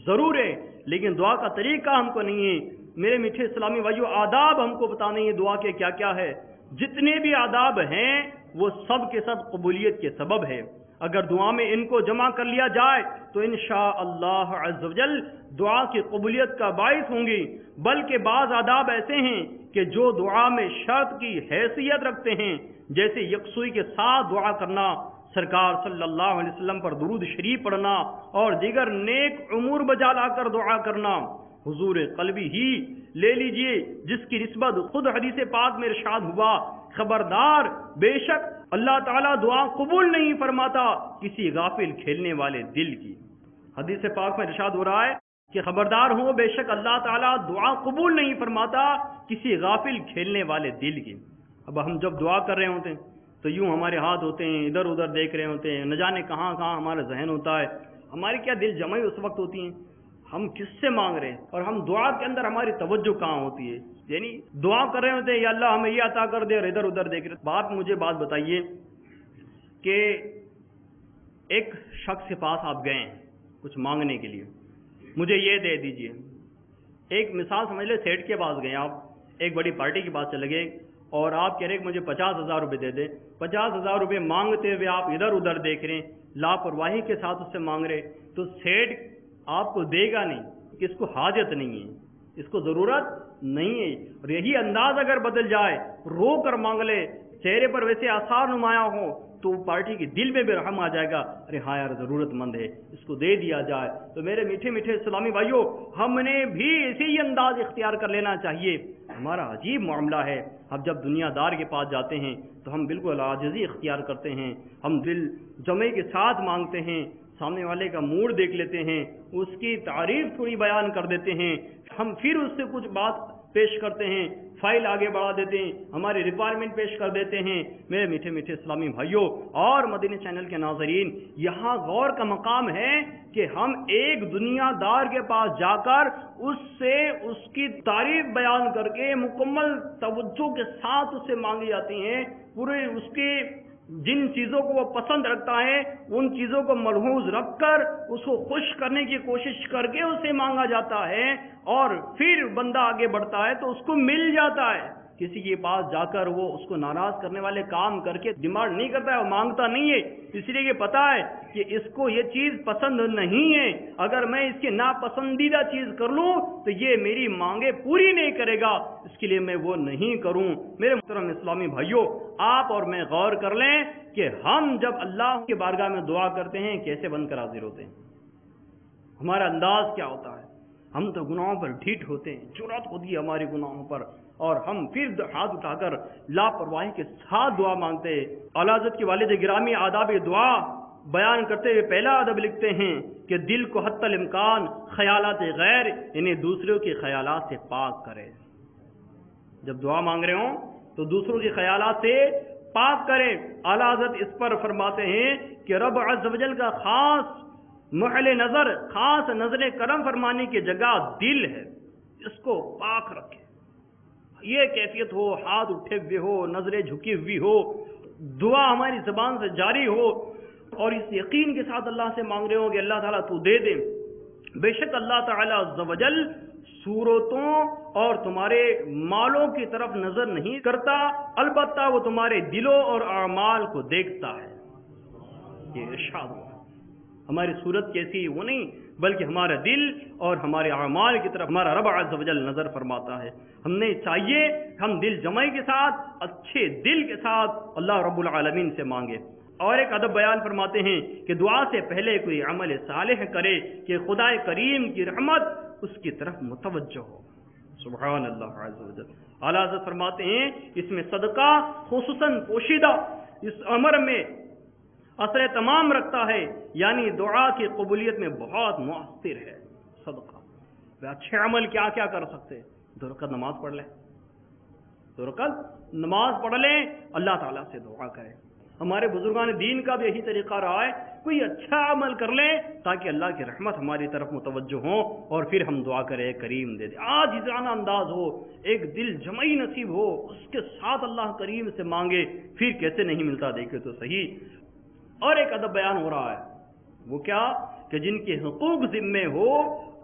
ضرور ہے لیکن دعا کا طریقہ ہم کو نہیں ہے۔ میرے میٹھے اسلامی بھائیوں، آداب ہم کو پتہ نہیں ہے دعا کے کیا کیا ہے۔ جتنے بھی آداب ہیں وہ سب کے سب قبولیت کے سبب ہے۔ اگر دعا میں ان کو جمع کر لیا جائے تو انشاءاللہ عز و جل دعا کی قبولیت کا باعث ہوں گی۔ بلکہ بعض آداب ایسے ہیں کہ جو دعا میں شرط کی حیثیت رکھتے ہیں، جیسے یکسوئی کے ساتھ دعا کرنا، سرکار صلی اللہ علیہ وسلم پر درود شریف پڑھنا اور دیگر نیک امور بجا لا کر دعا کرنا۔ حضور قلبی ہی لے لیجئے جس کی نسبت خود حدیث پاک میں ارشاد ہوا، خبردار بے شک اللہ تعالیٰ دعا قبول نہیں فرماتا کسی غافل کھیلنے والے دل کی۔ حدیث پاک میں ارشاد ہو رہا ہے کہ خبردار ہو بے شک اللہ تعالیٰ دعا قبول نہیں فرماتا کسی غافل کھیلنے والے دل کی۔ اب ہم جب دعا کر رہے ہوتے ہیں تو یوں ہمارے ہاتھ ہوتے ہیں، ادھر ادھر دیکھ رہے ہوتے ہیں، نہ جانے کہاں کہاں ہمارا ذہن ہوتا ہے، ہماری کیا دل جمعی اس وقت ہوتی ہیں، ہم کس سے مانگ رہے ہیں اور ہم دعا کے اندر ہماری توجہ کہاں ہوتی ہے، یعنی دعا کر رہے ہوتے ہیں یا اللہ ہمیں یہ عطا کر دے اور ادھر ادھر دیکھ رہے۔ مجھے بات بتائیے کہ ایک شخص کے پاس آپ گئے ہیں کچھ مانگنے کے لیے، مجھے یہ دے دیجئے، ایک مثال سمجھ لے سیٹ کے پاس گئے آپ، ایک بڑی پارٹی کے پاس چلے گئے اور آپ کہہ رہے کہ مجھے 50,000 روپے دے دے، 50,000 روپے مانگتے ہوئے آپ ادھر ادھر دیکھ رہے ہیں، لاپرواہی کے ساتھ اس سے مانگ رہے، تو سیٹ آپ کو دے گا نہیں کہ اس کو حاجت نہیں ہے، اس کو ضرورت نہیں ہے۔ اور یہی انداز اگر بدل جائے، رو کر مانگ لے، چہرے پر ویسے آثار نمایاں ہو، تو پارٹی کے دل میں بھی رحم آ جائے گا، ارے ہاں یار ضرورت مند ہے، اس کو دے دیا جائے۔ تو میرے میٹھے میٹھے اسلامی بھائیوں، ہم نے بھی اسی ہی انداز اختیار کر لینا چاہیے۔ ہمارا عجیب معاملہ ہے، اب جب دنیا دار کے پاس جاتے ہیں تو ہم بالکل عاجزی اختیار کرتے ہیں، ہم دل جمعے کے ساتھ مانگتے ہیں، سامنے والے کا موڈ دیکھ لیتے ہیں، اس کی تعریف تھوڑی بیان کر دیتے ہیں، ہم پھر اس سے کچھ بات پیش کرتے ہیں، فائل آگے بڑھا دیتے ہیں، ہماری ریکوائرمنٹ پیش کر دیتے ہیں۔ میرے میٹھے میٹھے اسلامی بھائیوں اور مدنی چینل کے ناظرین، یہاں غور کا مقام ہے کہ ہم ایک دنیا دار کے پاس جا کر اس سے اس کی تعریف بیان کر کے مکمل توجہ کے ساتھ اس سے مانگی جاتی ہیں، پورے اس کے جن چیزوں کو وہ پسند رکھتا ہے ان چیزوں کو ملحوظ رکھ کر اس کو خوش کرنے کی کوشش کر کے اسے مانگا جاتا ہے، اور پھر بندہ آگے بڑھتا ہے تو اس کو مل جاتا ہے۔ کسی کے پاس جا کر وہ اس کو ناراض کرنے والے کام کر کے ڈیمانڈ نہیں کرتا ہے، وہ مانگتا نہیں ہے، اس لیے کہ پتا ہے کہ اس کو یہ چیز پسند نہیں ہے، اگر میں اس کی ناپسندیدہ چیز کر لوں تو یہ میری مانگیں پوری نہیں کرے گا، اس کے لیے میں وہ نہیں کروں۔ میرے محترم اسلامی بھائیوں، آپ اور میں غور کر لیں کہ ہم جب اللہ کی بارگاہ میں دعا کرتے ہیں کیسے بن کر حاضر ہوتے ہیں، ہمارا انداز کیا ہوتا ہے۔ ہم تو گناہوں پر ڈھیٹ ہوتے ہیں، جرأت ہوتی ہے ہمارے گناہوں پر، اور ہم پھر ہاتھ اٹھا کر لاپرواہی کے ساتھ دعا مانگتے ہیں۔ اعلیٰ حضرت کے والد گرامی آداب دعا بیان کرتے ہوئے پہلا ادب لکھتے ہیں کہ دل کو حتی الامکان خیالات غیر یعنی دوسروں کے خیالات سے پاک کرے۔ جب دعا مانگ رہے ہوں تو دوسروں کے خیالات سے پاک کریں۔ اعلیٰ حضرت اس پر فرماتے ہیں کہ رب عز و جل کا خاص محل نظر خاص نظر کرم فرمانے کی جگہ دل ہے، اس کو پاک رکھے. یہ کیفیت ہو، ہاتھ اٹھے ہوئے ہو، نظریں جھکی ہوئی ہو، دعا ہماری زبان سے جاری ہو اور اس یقین کے ساتھ اللہ سے مانگ رہے ہو کہ اللہ تعالیٰ تو دے دے. بے شک اللہ تعالیٰ عز و جل صورتوں اور تمہارے مالوں کی طرف نظر نہیں کرتا، البتہ وہ تمہارے دلوں اور اعمال کو دیکھتا ہے. یہ ارشاد ہوا. ہماری صورت کیسی وہ نہیں، بلکہ ہمارا دل اور ہمارے اعمال کی طرف ہمارا رب عز و جل نظر فرماتا ہے. ہم نے چاہیے ہم دل جمعی کے ساتھ، اچھے دل کے ساتھ اللہ رب العالمین سے مانگے. اور ایک ادب بیان فرماتے ہیں کہ دعا سے پہلے کوئی عمل صالح کرے کہ خدا کریم کی رحمت اس کی طرف متوجہ ہو. سبحان اللہ عز و جل. اعلیٰ حضرت فرماتے ہیں اس میں صدقہ خصوصاً پوشیدہ اس امر میں اثر تمام رکھتا ہے، یعنی دعا کی قبولیت میں بہت مؤثر ہے صدقہ. اچھے عمل کیا کیا کر سکتے؟ 2 رکعت نماز پڑھ لیں، 2 رکعت نماز پڑھ لیں، اللہ تعالیٰ سے دعا کریں. ہمارے بزرگان دین کا بھی یہی طریقہ رہا ہے، کوئی اچھا عمل کر لیں تاکہ اللہ کی رحمت ہماری طرف متوجہ ہو اور پھر ہم دعا کریں کریم دے دے. آج ہجرانہ انداز ہو، ایک دل جمعی نصیب ہو، اس کے ساتھ اللہ کریم سے مانگے، پھر کیسے نہیں ملتا دیکھے تو صحیح. اور ایک ادب بیان ہو رہا ہے، وہ کیا کہ جن کے حقوق ذمے ہو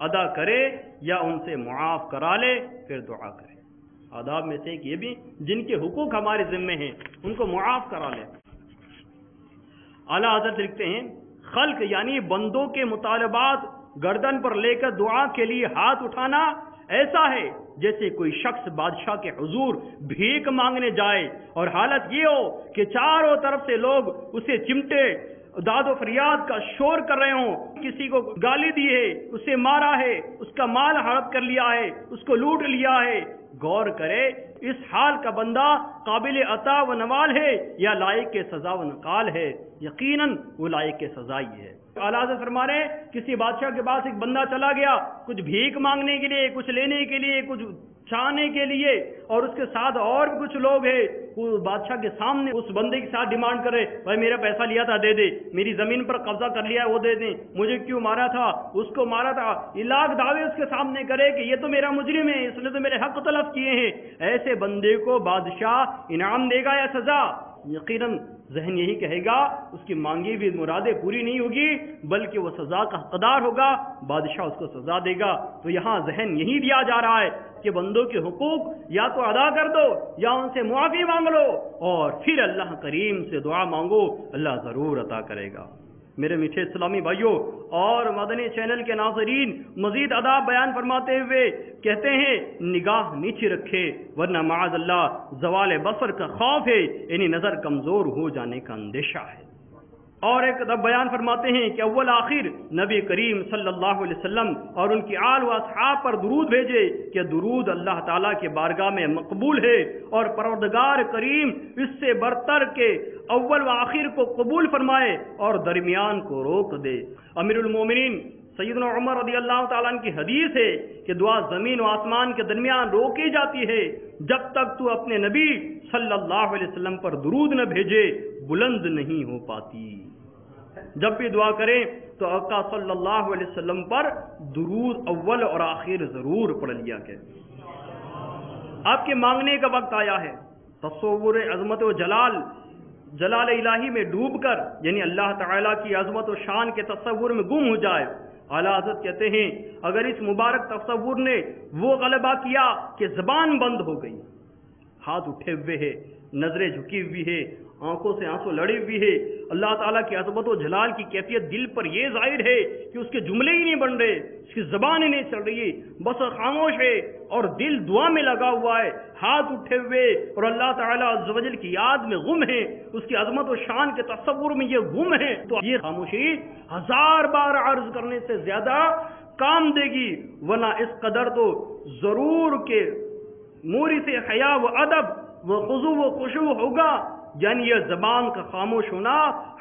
ادا کرے یا ان سے معاف کرا لے پھر دعا کرے. آداب میں سے ایک یہ بھی، جن کے حقوق ہمارے ذمے ہیں ان کو معاف کرا لے. اعلیٰ حضرت لکھتے ہیں خلق یعنی بندوں کے مطالبات گردن پر لے کر دعا کے لیے ہاتھ اٹھانا ایسا ہے جیسے کوئی شخص بادشاہ کے حضور بھیک مانگنے جائے اور حالت یہ ہو کہ چاروں طرف سے لوگ اسے چمٹے داد و فریاد کا شور کر رہے ہوں، کسی کو گالی دی ہے، اسے مارا ہے، اس کا مال ہڑپ کر لیا ہے، اس کو لوٹ لیا ہے. غور کرے اس حال کا بندہ قابل عطا و نوال ہے یا لائق کے سزا و نقال ہے؟ یقیناً وہ لائق کے سزا ہی ہے. اعلیٰ حضرت فرما رہے کسی بادشاہ کے پاس ایک بندہ چلا گیا کچھ بھیک مانگنے کے لیے، کچھ لینے کے لیے، کچھ چاہنے کے لیے، اور اس کے ساتھ اور بھی کچھ لوگ ہیں. وہ بادشاہ کے سامنے اس بندے کے ساتھ ڈیمانڈ کرے، بھائی میرا پیسہ لیا تھا دے دے، میری زمین پر قبضہ کر لیا ہے وہ دے دیں، مجھے کیوں مارا تھا، اس کو مارا تھا، لاکھ دعوے اس کے سامنے کرے کہ یہ تو میرا مجرم ہے، اس نے تو میرے حق تلف کیے ہیں. ایسے بندے کو بادشاہ انعام دے گا یا سزا؟ یقیناً ذہن یہی کہے گا اس کی مانگی بھی مرادیں پوری نہیں ہوگی بلکہ وہ سزا کا حقدار ہوگا، بادشاہ اس کو سزا دے گا. تو یہاں ذہن یہی دیا جا رہا ہے کہ بندوں کے حقوق یا تو ادا کر دو یا ان سے معافی مانگ لو اور پھر اللہ کریم سے دعا مانگو، اللہ ضرور عطا کرے گا. میرے میٹھے اسلامی بھائیوں اور مدنی چینل کے ناظرین، مزید آداب بیان فرماتے ہوئے کہتے ہیں نگاہ نیچے رکھے ورنہ معاذ اللہ زوال بصر کا خوف ہے، یعنی نظر کمزور ہو جانے کا اندیشہ ہے. اور ایک ادب بیان فرماتے ہیں کہ اول آخر نبی کریم صلی اللہ علیہ وسلم اور ان کی آل و اصحاب پر درود بھیجے کہ درود اللہ تعالیٰ کے بارگاہ میں مقبول ہے اور پروردگار کریم اس سے برتر کے اول و آخر کو قبول فرمائے اور درمیان کو روک دے. امیر المومنین سیدنا عمر رضی اللہ تعالیٰ عنہ کی حدیث ہے کہ دعا زمین و آسمان کے درمیان روکی جاتی ہے جب تک تو اپنے نبی صلی اللہ علیہ وسلم پر درود نہ بھیجے بلند نہیں ہو پاتی. جب بھی دعا کریں تو آقا صلی اللہ علیہ وسلم پر درود اول اور آخر ضرور پڑھ لیا کریں. آپ کے مانگنے کا وقت آیا ہے. تصور عظمت و جلال الہی میں ڈوب کر، یعنی اللہ تعالیٰ کی عظمت و شان کے تصور میں گم ہو جائے. اعلیٰ حضرت کہتے ہیں اگر اس مبارک تصور نے وہ غلبہ کیا کہ زبان بند ہو گئی، ہاتھ اٹھے ہوئے ہے، نظریں جھکی ہوئی ہے، آنکھوں سے آنسو لڑے ہوئی ہے، اللہ تعالیٰ کی عظمت و جلال کی کیفیت دل پر یہ ظاہر ہے کہ اس کے جملے ہی نہیں بن رہے، اس کی زبان ہی نہیں چل رہی، بس خاموش ہے اور دل دعا میں لگا ہوا ہے، ہاتھ اٹھے ہوئے اور اللہ تعالیٰ عز و جل کی یاد میں گم ہے، اس کی عظمت و شان کے تصور میں یہ گم ہے، تو یہ خاموشی 1000 بار عرض کرنے سے زیادہ کام دے گی. ورنہ اس قدر تو ضرور کہ موری سے حیا و ادب و خضوع و خشوع ہوگا، یعنی یہ زبان کا خاموش ہونا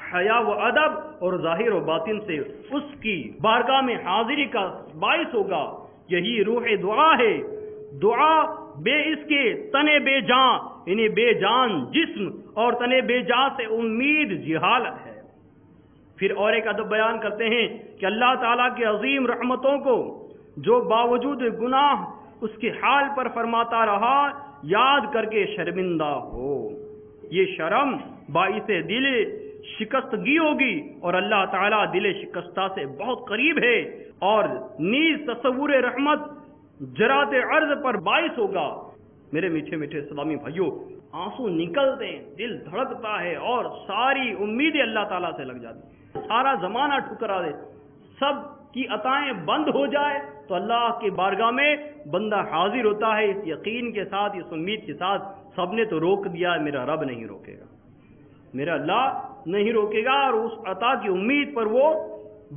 حیا و ادب اور ظاہر و باطن سے اس کی بارگاہ میں حاضری کا باعث ہوگا. یہی روح دعا ہے. دعا بے اس کے تنے بے جان، یعنی بے جان جسم اور تنے بے جان سے امید جہالت ہے. پھر اور ایک ادب بیان کرتے ہیں کہ اللہ تعالیٰ کی عظیم رحمتوں کو جو باوجود گناہ اس کے حال پر فرماتا رہا یاد کر کے شرمندہ ہو، یہ شرم باعث دل شکستگی ہوگی، اور اللہ تعالیٰ دل شکستہ سے بہت قریب ہے، اور نیز تصور رحمت جرات عرض پر باعث ہوگا۔ میرے میٹھے میٹھے اسلامی بھائیوں، آنسو نکلتے ہیں، دل دھڑکتا ہے، اور ساری امیدیں اللہ تعالیٰ سے لگ جاتی، سارا زمانہ ٹھکرا دے، سب کی عطائیں بند ہو جائے تو اللہ کی بارگاہ میں بندہ حاضر ہوتا ہے اس یقین کے ساتھ، اس امید کے ساتھ، سب نے تو روک دیا، میرا رب نہیں روکے گا، میرا اللہ نہیں روکے گا، اور اس عطا کی امید پر وہ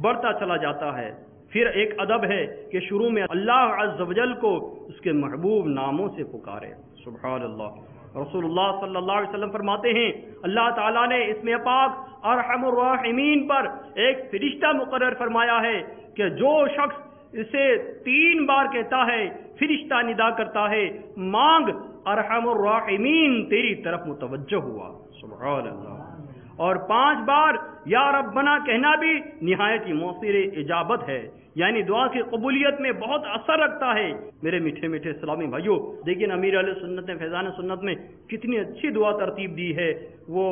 بڑھتا چلا جاتا ہے۔ پھر ایک ادب ہے کہ شروع میں اللہ عز و جل کو اس کے محبوب ناموں سے پکارے، سبحان اللہ۔ رسول اللہ صلی اللہ علیہ وسلم فرماتے ہیں اللہ تعالیٰ نے اسم پاک ارحم الراحمین پر ایک فرشتہ مقرر فرمایا ہے کہ جو شخص اسے 3 بار کہتا ہے فرشتہ ندا کرتا ہے مانگ ارحم الراحمین تیری طرف متوجہ ہوا، سبحان اللہ، اور 5 بار یا ربنا کہنا بھی نہایت ہی مؤثر اجابت ہے، یعنی دعا کی قبولیت میں بہت اثر رکھتا ہے۔ میرے میٹھے میٹھے اسلامی بھائیوں، لیکن امیر علیہ سنت نے فیضان سنت میں کتنی اچھی دعا ترتیب دی ہے، وہ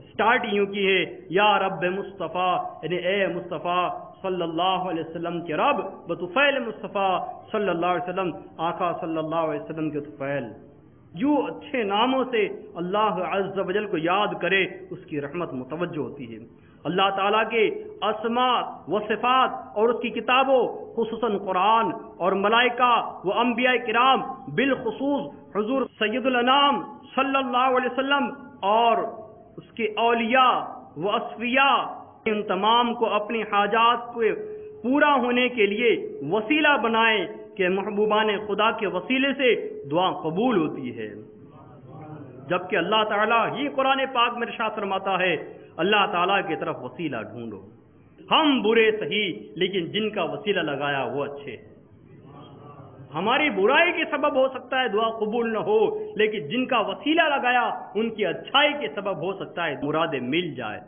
سٹارٹ یوں کی ہے یا رب مصطفیٰ، یعنی اے مصطفیٰ صلی اللہ علیہ وسلم کے رب، بطفیل مصطفیٰ صلی اللہ علیہ وسلم، آقا صلی اللہ علیہ وسلم کے طفیل۔ جو اچھے ناموں سے اللہ عز و جل کو یاد کرے اس کی رحمت متوجہ ہوتی ہے۔ اللہ تعالیٰ کے اسماء و صفات اور اس کی کتابوں خصوصاً قرآن اور ملائکہ و انبیاء کرام بالخصوص حضور سید الانام صلی اللہ علیہ وسلم اور اس کے اولیاء و اصفیاء، ان تمام کو اپنی حاجات کو پورا ہونے کے لیے وسیلہ بنائیں کہ محبوبان خدا کے وسیلے سے دعا قبول ہوتی ہے، جبکہ اللہ تعالیٰ ہی قرآن پاک میں ارشاد فرماتا ہے اللہ تعالیٰ کی طرف وسیلہ ڈھونڈو، ہم برے صحیح لیکن جن کا وسیلہ لگایا وہ اچھے ہیں۔ ہماری برائی کے سبب ہو سکتا ہے دعا قبول نہ ہو، لیکن جن کا وسیلہ لگایا ان کی اچھائی کے سبب ہو سکتا ہے مرادیں مل جائے،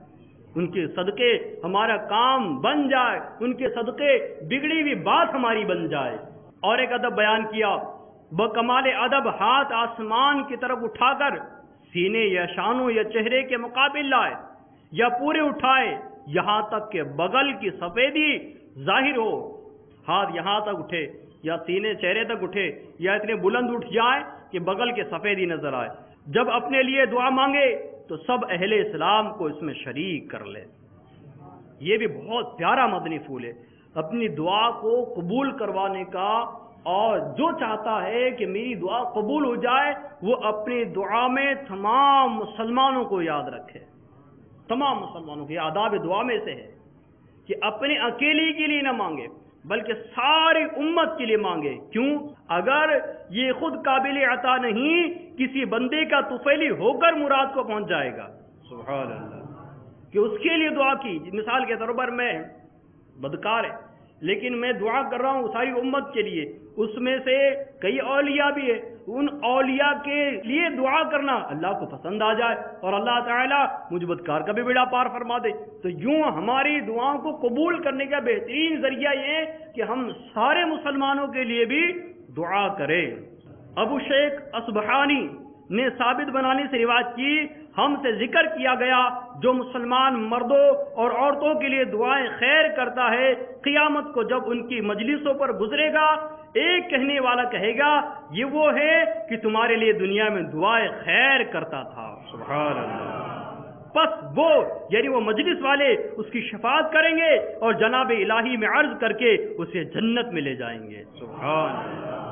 ان کے صدقے ہمارا کام بن جائے، ان کے صدقے بگڑی ہوئی بات ہماری بن جائے۔ اور ایک ادب بیان کیا، بکمال ادب ہاتھ آسمان کی طرف اٹھا کر سینے یا شانوں یا چہرے کے مقابل لائے یا پورے اٹھائے یہاں تک کہ بغل کی سفیدی ظاہر ہو، ہاتھ یہاں تک اٹھے یا سینے چہرے تک اٹھے یا اتنے بلند اٹھ جائے کہ بغل کے سفیدی نظر آئے۔ جب اپنے لیے دعا مانگے تو سب اہل اسلام کو اس میں شریک کر لے۔ یہ بھی بہت پیارا مدنی پھول ہے، اپنی دعا کو قبول کروانے کا، اور جو چاہتا ہے کہ میری دعا قبول ہو جائے وہ اپنی دعا میں تمام مسلمانوں کو یاد رکھے، تمام مسلمانوں کی آداب دعا میں سے ہے کہ اپنے اکیلے کے لیے نہ مانگے بلکہ ساری امت کے لیے مانگے۔ کیوں؟ اگر یہ خود قابل عطا نہیں، کسی بندے کا طفیلی ہو کر مراد کو پہنچ جائے گا، سبحان اللہ، کہ اس کے لیے دعا کی۔ مثال کے طور پر میں بدکار ہے لیکن میں دعا کر رہا ہوں ساری امت کے لیے، اس میں سے کئی اولیاء بھی ہے، ان اولیاء کے لیے دعا کرنا اللہ کو پسند آ جائے اور اللہ تعالیٰ مجھ بدکار کا بھی بیڑا پار فرما دے، تو یوں ہماری دعاؤں کو قبول کرنے کا بہترین ذریعہ یہ ہے کہ ہم سارے مسلمانوں کے لیے بھی دعا کریں۔ ابو شیخ اصبہانی نے ثابت بنانے سے روایت کی، ہم سے ذکر کیا گیا جو مسلمان مردوں اور عورتوں کے لیے دعائیں خیر کرتا ہے قیامت کو جب ان کی مجلسوں پر گزرے گا ایک کہنے والا کہے گا یہ وہ ہے کہ تمہارے لیے دنیا میں دعائیں خیر کرتا تھا، سبحان اللہ۔ پس وہ یعنی وہ مجلس والے اس کی شفاعت کریں گے اور جناب الہی میں عرض کر کے اسے جنت میں لے جائیں گے، سبحان اللہ۔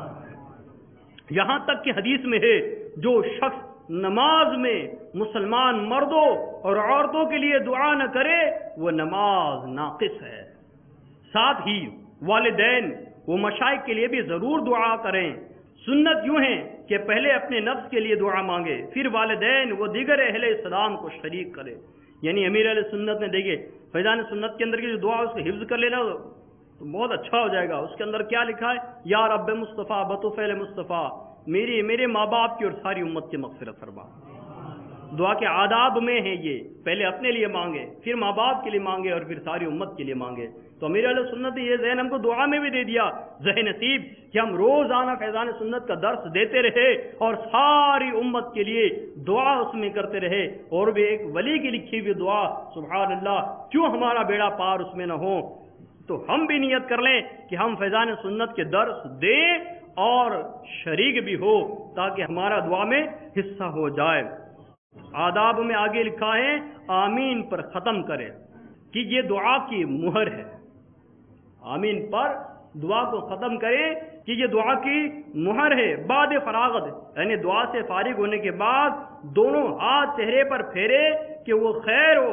یہاں تک کہ حدیث میں ہے جو شخص نماز میں مسلمان مردوں اور عورتوں کے لیے دعا نہ کرے وہ نماز ناقص ہے۔ ساتھ ہی والدین و مشائخ کے لیے بھی ضرور دعا کریں۔ سنت یوں ہے کہ پہلے اپنے نفس کے لیے دعا مانگے، پھر والدین و دیگر اہل اسلام کو شریک کرے۔ یعنی امیر علیہ سنت نے دیکھے فیضان سنت کے اندر کی جو دعا اس کو حفظ کر لینا تو بہت اچھا ہو جائے گا۔ اس کے اندر کیا لکھا ہے؟ یا رب مصطفیٰ بطفیل مصطفیٰ، میرے ماں باپ کی اور ساری امت کی مغفرت فرما۔ دعا کے آداب میں ہیں یہ، پہلے اپنے لیے مانگے، پھر ماں باپ کے لیے مانگے، اور پھر ساری امت کے لیے مانگے۔ تو امیر علیہ سنت نے یہ ذہن ہم کو دعا میں بھی دے دیا، ذہن نصیب، کہ ہم روزانہ فیضان سنت کا درس دیتے رہے اور ساری امت کے لیے دعا اس میں کرتے رہے، اور بھی ایک ولی کی لکھی ہوئی دعا، سبحان اللہ، کیوں ہمارا بیڑا پار اس میں نہ ہو۔ تو ہم بھی نیت کر لیں کہ ہم فیضان سنت کے درس دیں اور شریک بھی ہو، تاکہ ہمارا دعا میں حصہ ہو جائے۔ آداب میں آگے لکھا ہے آمین پر ختم کرے، کہ یہ دعا کی مہر ہے۔ آمین پر دعا کو ختم کریں کہ یہ دعا کی مہر ہے۔ بعد فراغت، یعنی دعا سے فارغ ہونے کے بعد دونوں ہاتھ چہرے پر پھیرے کہ وہ خیر و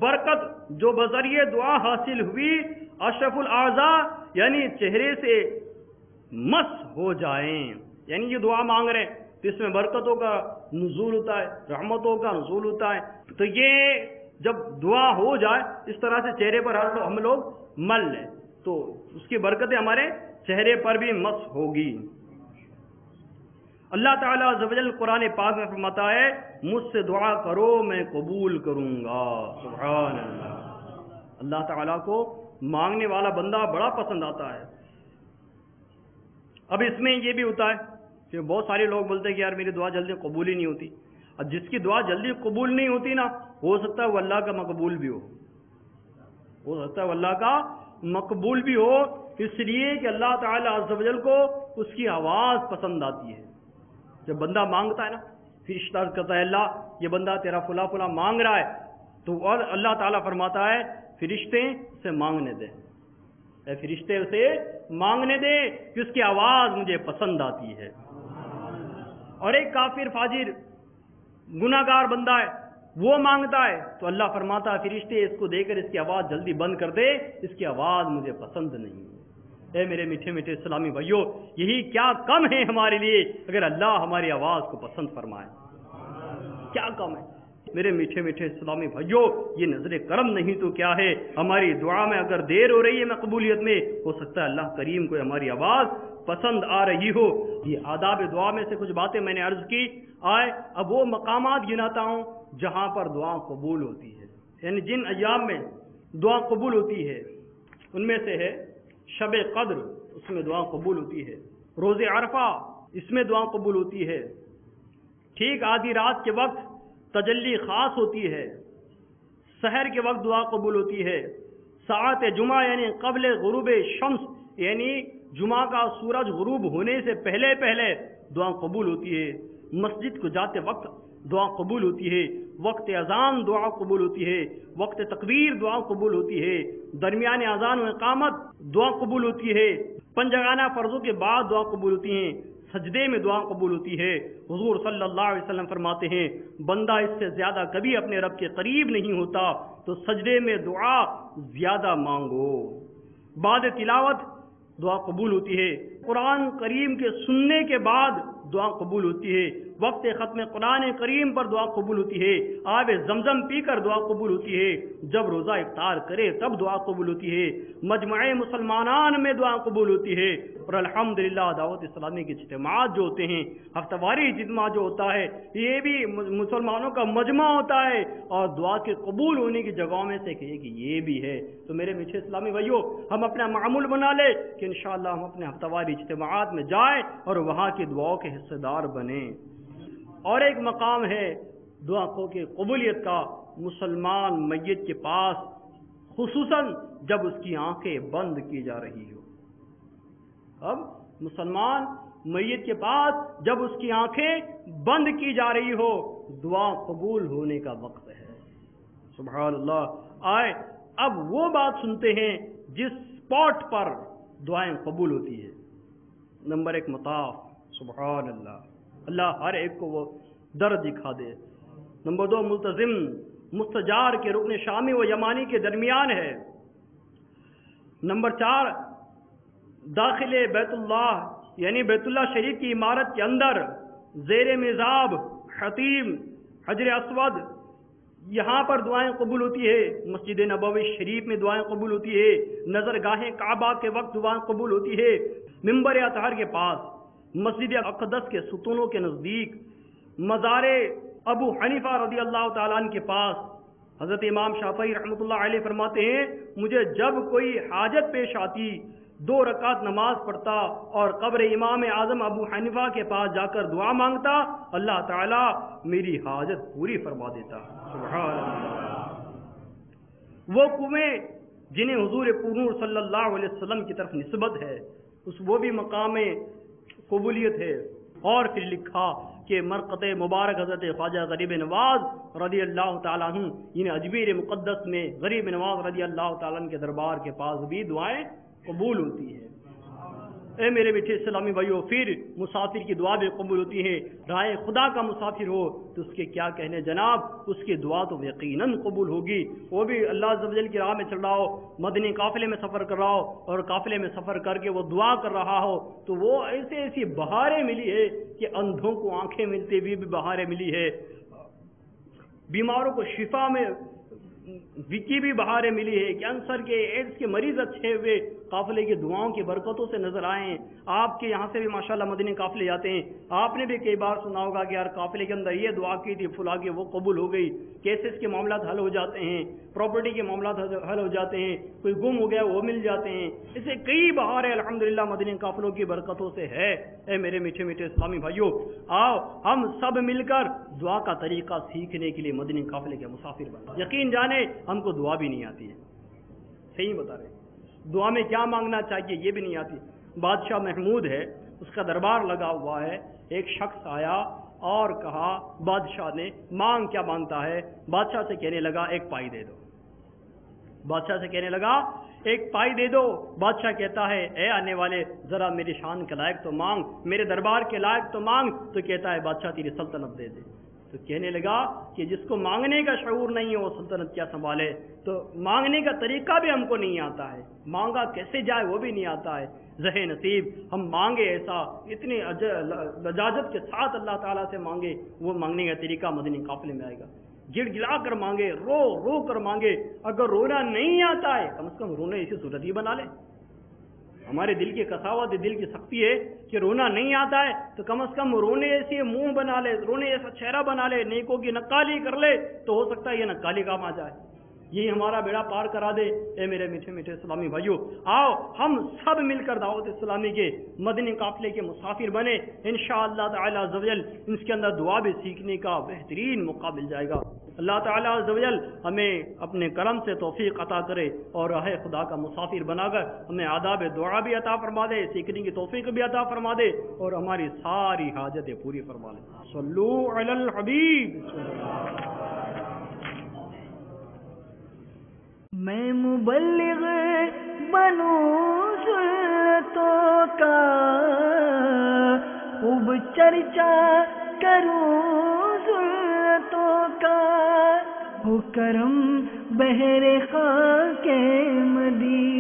برکت جو بذریعہ دعا حاصل ہوئی اشرف الاعضاء یعنی چہرے سے مس ہو جائیں۔ یعنی یہ دعا مانگ رہے ہیں تو اس میں برکتوں کا نزول ہوتا ہے، رحمتوں کا نزول ہوتا ہے، تو یہ جب دعا ہو جائے اس طرح سے چہرے پر ہم لوگ مل لیں تو اس کی برکتیں ہمارے چہرے پر بھی مس ہوگی۔ اللہ تعالیٰ عز و جل قرآن پاک میں فرماتا ہے مجھ سے دعا کرو میں قبول کروں گا۔ سبحان اللہ، اللہ تعالیٰ کو مانگنے والا بندہ بڑا پسند آتا ہے۔ اب اس میں یہ بھی ہوتا ہے کہ بہت سارے لوگ بولتے ہیں کہ یار میری دعا جلدی قبول ہی نہیں ہوتی۔ اب جس کی دعا جلدی قبول نہیں ہوتی نا، ہو سکتا ہے وہ اللہ کا مقبول بھی ہو سکتا ہے وہ اللہ کا مقبول بھی ہو، اس لیے کہ اللہ تعالیٰ عز و جل کو اس کی آواز پسند آتی ہے۔ جب بندہ مانگتا ہے نا، فرشتہ کہتا ہے اللہ یہ بندہ تیرا فلاں فلاں مانگ رہا ہے، تو اور اللہ تعالیٰ فرماتا ہے فرشتے سے مانگنے دے، اے فرشتے اسے مانگنے دے کہ اس کی آواز مجھے پسند آتی ہے۔ اور ایک کافر فاجر گناہگار بندہ ہے، وہ مانگتا ہے تو اللہ فرماتا ہے فرشتے اس کو دے کر اس کی آواز جلدی بند کر دے، اس کی آواز مجھے پسند نہیں ہے۔ اے میرے میٹھے میٹھے اسلامی بھائیو، یہی کیا کم ہے ہمارے لیے اگر اللہ ہماری آواز کو پسند فرمائے، کیا کم ہے میرے میٹھے میٹھے اسلامی بھائیو۔ یہ نظر کرم نہیں تو کیا ہے، ہماری دعا میں اگر دیر ہو رہی ہے مقبولیت میں، ہو سکتا ہے اللہ کریم کو ہماری آواز پسند آ رہی ہو۔ یہ آداب دعا میں سے کچھ باتیں میں نے عرض کی آئے، اب وہ مقامات گناتا ہوں جہاں پر دعا قبول ہوتی ہے، یعنی جن ایام میں دعا قبول ہوتی ہے ان میں سے ہے شب قدر، اس میں دعا قبول ہوتی ہے، روز عرفہ اس میں دعا قبول ہوتی ہے، ٹھیک آدھی رات کے وقت تجلی خاص ہوتی ہے، سحر کے وقت دعا قبول ہوتی ہے، ساعت جمعہ یعنی قبل غروب شمس یعنی جمعہ کا سورج غروب ہونے سے پہلے پہلے دعا قبول ہوتی ہے، مسجد کو جاتے وقت دعا قبول ہوتی ہے، وقت اذان دعا قبول ہوتی ہے، وقت تکبیر دعا قبول ہوتی ہے، درمیان اذان و اقامت دعا قبول ہوتی ہے، پنجگانہ فرضوں کے بعد دعا قبول ہوتی ہیں، سجدے میں دعا قبول ہوتی ہے۔ حضور صلی اللہ علیہ وسلم فرماتے ہیں بندہ اس سے زیادہ کبھی اپنے رب کے قریب نہیں ہوتا، تو سجدے میں دعا زیادہ مانگو۔ بعد تلاوت دعا قبول ہوتی ہے، قرآن کریم کے سننے کے بعد دعا قبول ہوتی ہے، وقت ختم قرآن کریم پر دعا قبول ہوتی ہے، آب زمزم پی کر دعا قبول ہوتی ہے، جب روزہ افطار کرے تب دعا قبول ہوتی ہے، مجمع مسلمانان میں دعا قبول ہوتی ہے، اور الحمدللہ دعوت اسلامی کے اجتماعات جو ہوتے ہیں، ہفتہ واری اجتماع جو ہوتا ہے، یہ بھی مسلمانوں کا مجمع ہوتا ہے اور دعا کے قبول ہونے کی جگہوں میں سے کہ یہ بھی ہے۔ تو میرے میٹھے اسلامی بھائیو، ہم اپنا معمول بنا لیں کہ انشاءاللہ ہم اپنے ہفتہ واری اجتماعات میں جائیں اور وہاں کی دعاؤں کے حصے دار بنیں۔ اور ایک مقام ہے دعا کو کہ قبولیت کا، مسلمان میت کے پاس خصوصاً جب اس کی آنکھیں بند کی جا رہی ہو، اب مسلمان میت کے پاس جب اس کی آنکھیں بند کی جا رہی ہو، دعا قبول ہونے کا وقت ہے۔ سبحان اللہ۔ آئے اب وہ بات سنتے ہیں جس اسپاٹ پر دعائیں قبول ہوتی ہے۔ نمبر 1 مطاف، سبحان اللہ، اللہ ہر ایک کو وہ در دکھا دے۔ نمبر 2 ملتزم، مستجار کے رکن شامی و یمانی کے درمیان ہے۔ نمبر 4 داخل بیت اللہ یعنی بیت اللہ شریف کی عمارت کے اندر زیر مزاب حتیم حجر اسود، یہاں پر دعائیں قبول ہوتی ہے۔ مسجد نبوی شریف میں دعائیں قبول ہوتی ہے، نظر گاہیں کعبہ کے وقت دعائیں قبول ہوتی ہے، منبر اطہر کے پاس، مسجد اقدس کے ستونوں کے نزدیک، مزار ابو حنیفہ رضی اللہ تعالیٰ عنہ کے پاس حضرت امام شافعی رحمۃ اللہ علیہ فرماتے ہیں مجھے جب کوئی حاجت پیش آتی 2 رکعت نماز پڑھتا اور قبر امام اعظم ابو حنیفہ کے پاس جا کر دعا مانگتا اللہ تعالیٰ میری حاجت پوری فرما دیتا. سبحان اللہ. وہ کنویں جنہیں حضور پرنور صلی اللہ علیہ وسلم کی طرف نسبت ہے وہ بھی مقام قبولیت ہے. اور پھر لکھا کہ مرقد مبارک حضرت خواجہ غریب نواز رضی اللہ تعالیٰ عنہ انہیں اجمیر مقدس میں غریب نواز رضی اللہ تعالیٰ عنہ کے دربار کے پاس بھی دعائیں قبول ہوتی ہیں. اے میرے میٹھے اسلامی بھائیو، پھر مسافر کی دعا بھی قبول ہوتی ہے. رائے خدا کا مسافر ہو تو اس کے کیا کہنے جناب، اس کی دعا تو یقیناً قبول ہوگی. وہ بھی اللہ عز و جل کی راہ میں چل رہا ہو، مدنی قافلے میں سفر کر رہا ہو اور قافلے میں سفر کر کے وہ دعا کر رہا ہو تو وہ ایسی بہاریں ملی ہے کہ اندھوں کو آنکھیں ملتے ہوئے بھی بہاریں ملی ہے، بیماروں کو شفا میں کی بھی بہاریں ملی ہے، کینسر کے ایڈس کے مریض اچھے ہوئے قافلے کی دعاؤں کی برکتوں سے نظر آئے ہیں. آپ کے یہاں سے بھی ماشاءاللہ مدنی قافلے جاتے ہیں، آپ نے بھی کئی بار سنا ہوگا کہ یار قافلے کے اندر یہ دعا کی تھی فلاں کی وہ قبول ہو گئی. کیسز کے معاملات حل ہو جاتے ہیں، پراپرٹی کے معاملات حل ہو جاتے ہیں، کوئی گم ہو گیا وہ مل جاتے ہیں. اسے کئی بہاریں الحمدللہ مدنی قافلوں کی برکتوں سے ہے. اے میرے میٹھے میٹھے اسلامی بھائیوں، آؤ ہم سب مل کر دعا کا طریقہ سیکھنے کے لیے مدنی قافلے کے مسافر بنیں. یقین جانے ہم کو دعا بھی نہیں آتی ہے، صحیح بتا رہے ہیں، دعا میں کیا مانگنا چاہیے یہ بھی نہیں آتی. بادشاہ محمود ہے، اس کا دربار لگا ہوا ہے. ایک شخص آیا اور کہا بادشاہ نے مانگ کیا مانگتا ہے؟ بادشاہ سے کہنے لگا ایک پائی دے دو. بادشاہ سے کہنے لگا ایک پائی دے دو. بادشاہ کہتا ہے اے آنے والے ذرا میری شان کے لائق تو مانگ، میرے دربار کے لائق تو مانگ. تو کہتا ہے بادشاہ تیری سلطنت دے دے. تو کہنے لگا کہ جس کو مانگنے کا شعور نہیں ہے وہ سلطنت کیا سنبھالے. تو مانگنے کا طریقہ بھی ہم کو نہیں آتا ہے، مانگا کیسے جائے وہ بھی نہیں آتا ہے. زہ نصیب ہم مانگے ایسا اتنی لجاجت کے ساتھ اللہ تعالیٰ سے مانگے، وہ مانگنے کا طریقہ مدنی قافلے میں آئے گا. گڑ گڑا کر مانگے، رو رو کر مانگے. اگر رونا نہیں آتا ہے کم از کم رونے اسی صورت ہی بنا لے. ہمارے دل کی قساوت، دل کی سختی ہے کہ رونا نہیں آتا ہے تو کم از کم رونے ایسے منہ بنا لے، رونے ایسا چہرہ بنا لے، نیکوں کی نقالی کر لے تو ہو سکتا ہے یہ نقالی کام آ جائے، یہی ہمارا بیڑا پار کرا دے. اے میرے میٹھے میٹھے اسلامی بھائیوں، آؤ ہم سب مل کر دعوت اسلامی کے مدنی قافلے کے مسافر بنے. انشاءاللہ تعالی عز و جل اس کے اندر دعا بھی سیکھنے کا بہترین موقع مل جائے گا. اللہ تعالیٰ عز و جل ہمیں اپنے کرم سے توفیق عطا کرے اور راہ خدا کا مسافر بنا کر ہمیں آداب دعا بھی عطا فرما دے، سیکھنے کی توفیق بھی عطا فرما دے اور ہماری ساری حاجتیں پوری فرما لے. صلو علی الحبیب. میں مبلغ بنوں سنتوں کا، خوب چرچا کروں سنتوں کا، ہو کرم بہر خاک مدینہ.